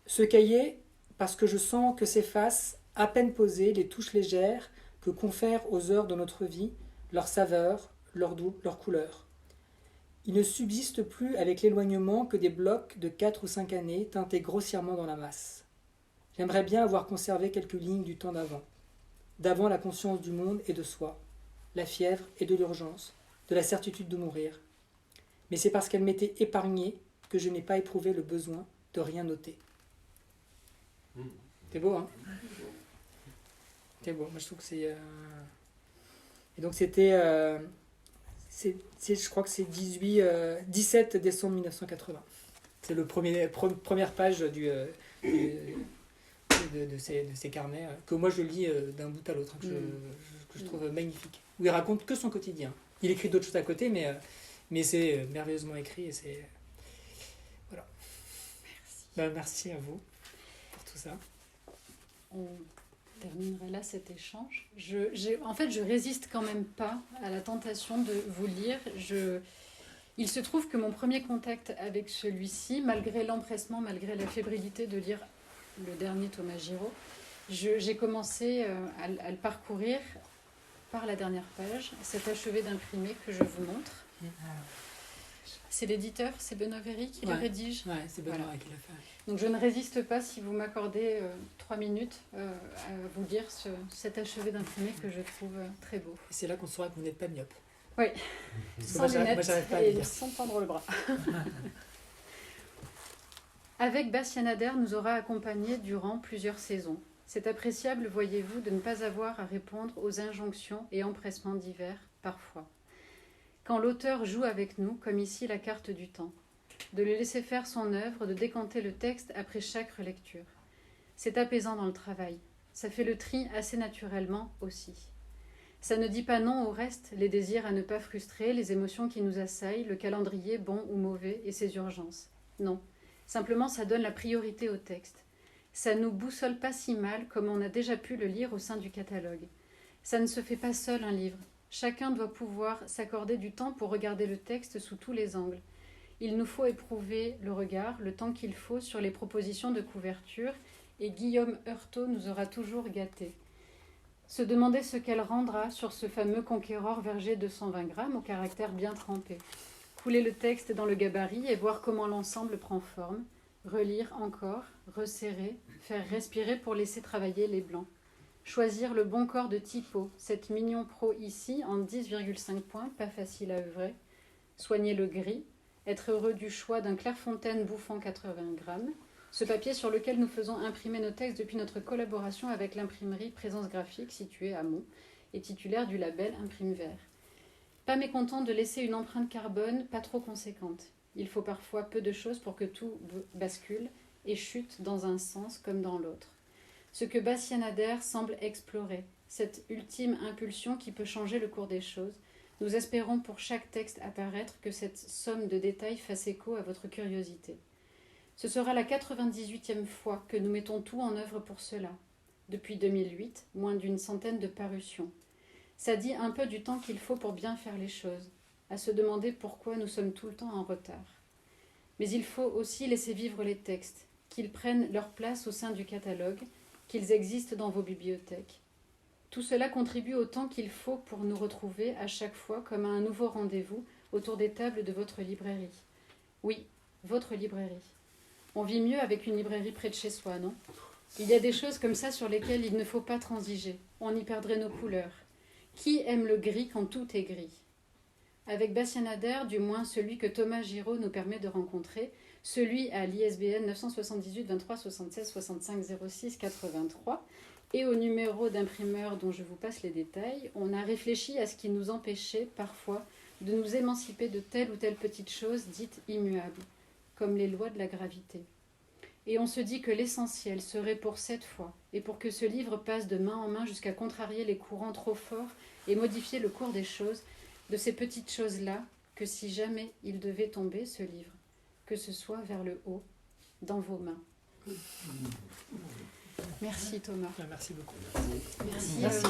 Ce cahier, parce que je sens que s'effacent, à peine posées, les touches légères que confèrent aux heures de notre vie leur saveur, leur goût, leur couleur. Il ne subsiste plus avec l'éloignement que des blocs de 4 ou 5 années teintés grossièrement dans la masse. J'aimerais bien avoir conservé quelques lignes du temps d'avant la conscience du monde et de soi, la fièvre et de l'urgence, de la certitude de mourir. Mais c'est parce qu'elle m'était épargnée que je n'ai pas éprouvé le besoin de rien noter. C'est beau, hein ? c'était beau. Moi, je trouve que c'est... Et donc, c'était... je crois que c'est 17 décembre 1980. C'est le première page de ces carnets, que moi je lis d'un bout à l'autre, que je trouve magnifique. Où il raconte que son quotidien. Il écrit d'autres choses à côté, mais c'est merveilleusement écrit. Et c'est... Voilà. Merci à vous pour tout ça. On terminerait là cet échange. En fait, je résiste quand même pas à la tentation de vous lire. Il se trouve que mon premier contact avec celui-ci, malgré l'empressement, malgré la fébrilité de lire le dernier Thomas Giraud, j'ai commencé à le parcourir par la dernière page, cet achevé d'imprimer que je vous montre. C'est l'éditeur, c'est Benoît Véry qui le rédige. Ouais, c'est Benoît qui l'a fait. Donc je ne résiste pas, si vous m'accordez 3 minutes, à vous lire cet achevé d'imprimer que je trouve très beau. Et c'est là qu'on saura que vous n'êtes pas myope. Oui, sans lunettes et sans tendre le bras. Avec Bastien Ader nous aura accompagnés durant plusieurs saisons. C'est appréciable, voyez-vous, de ne pas avoir à répondre aux injonctions et empressements divers, parfois. Quand l'auteur joue avec nous, comme ici la carte du temps, de le laisser faire son œuvre, de décanter le texte après chaque relecture. C'est apaisant dans le travail. Ça fait le tri assez naturellement aussi. Ça ne dit pas non au reste, les désirs à ne pas frustrer, les émotions qui nous assaillent, le calendrier bon ou mauvais et ses urgences. Non. Simplement, ça donne la priorité au texte. Ça nous boussole pas si mal comme on a déjà pu le lire au sein du catalogue. Ça ne se fait pas seul un livre. Chacun doit pouvoir s'accorder du temps pour regarder le texte sous tous les angles. Il nous faut éprouver le regard, le temps qu'il faut sur les propositions de couverture, et Guillaume Heurtaud nous aura toujours gâtés. Se demander ce qu'elle rendra sur ce fameux Conquéror Verger 220 grammes au caractère bien trempé. Couler le texte dans le gabarit et voir comment l'ensemble prend forme. Relire encore, resserrer, faire respirer pour laisser travailler les blancs. Choisir le bon corps de typo, cette Mignon Pro ici en 10,5 points, pas facile à œuvrer. Soigner le gris, être heureux du choix d'un Clairefontaine bouffant 80 grammes. Ce papier sur lequel nous faisons imprimer nos textes depuis notre collaboration avec l'imprimerie Présence Graphique située à Mont et titulaire du label Imprime Vert. Pas mécontent de laisser une empreinte carbone pas trop conséquente. Il faut parfois peu de choses pour que tout bascule et chute dans un sens comme dans l'autre. Ce que Bastien Ader semble explorer, cette ultime impulsion qui peut changer le cours des choses, nous espérons pour chaque texte à paraître que cette somme de détails fasse écho à votre curiosité. Ce sera la 98e fois que nous mettons tout en œuvre pour cela. Depuis 2008, moins d'une centaine de parutions. Ça dit un peu du temps qu'il faut pour bien faire les choses, à se demander pourquoi nous sommes tout le temps en retard. Mais il faut aussi laisser vivre les textes, qu'ils prennent leur place au sein du catalogue, qu'ils existent dans vos bibliothèques. Tout cela contribue autant qu'il faut pour nous retrouver à chaque fois comme à un nouveau rendez-vous autour des tables de votre librairie. Oui, votre librairie. On vit mieux avec une librairie près de chez soi, non ? Il y a des choses comme ça sur lesquelles il ne faut pas transiger. On y perdrait nos couleurs. Qui aime le gris quand tout est gris ? Avec Bastien Ader, du moins celui que Thomas Giraud nous permet de rencontrer, celui à l'ISBN 978 23 76 65 06 83 et au numéro d'imprimeur dont je vous passe les détails, on a réfléchi à ce qui nous empêchait parfois de nous émanciper de telle ou telle petite chose dite immuable, comme les lois de la gravité. Et on se dit que l'essentiel serait pour cette fois, et pour que ce livre passe de main en main jusqu'à contrarier les courants trop forts et modifier le cours des choses, de ces petites choses-là, que si jamais il devait tomber, ce livre, que ce soit vers le haut, dans vos mains. Merci Thomas. Merci beaucoup. Merci.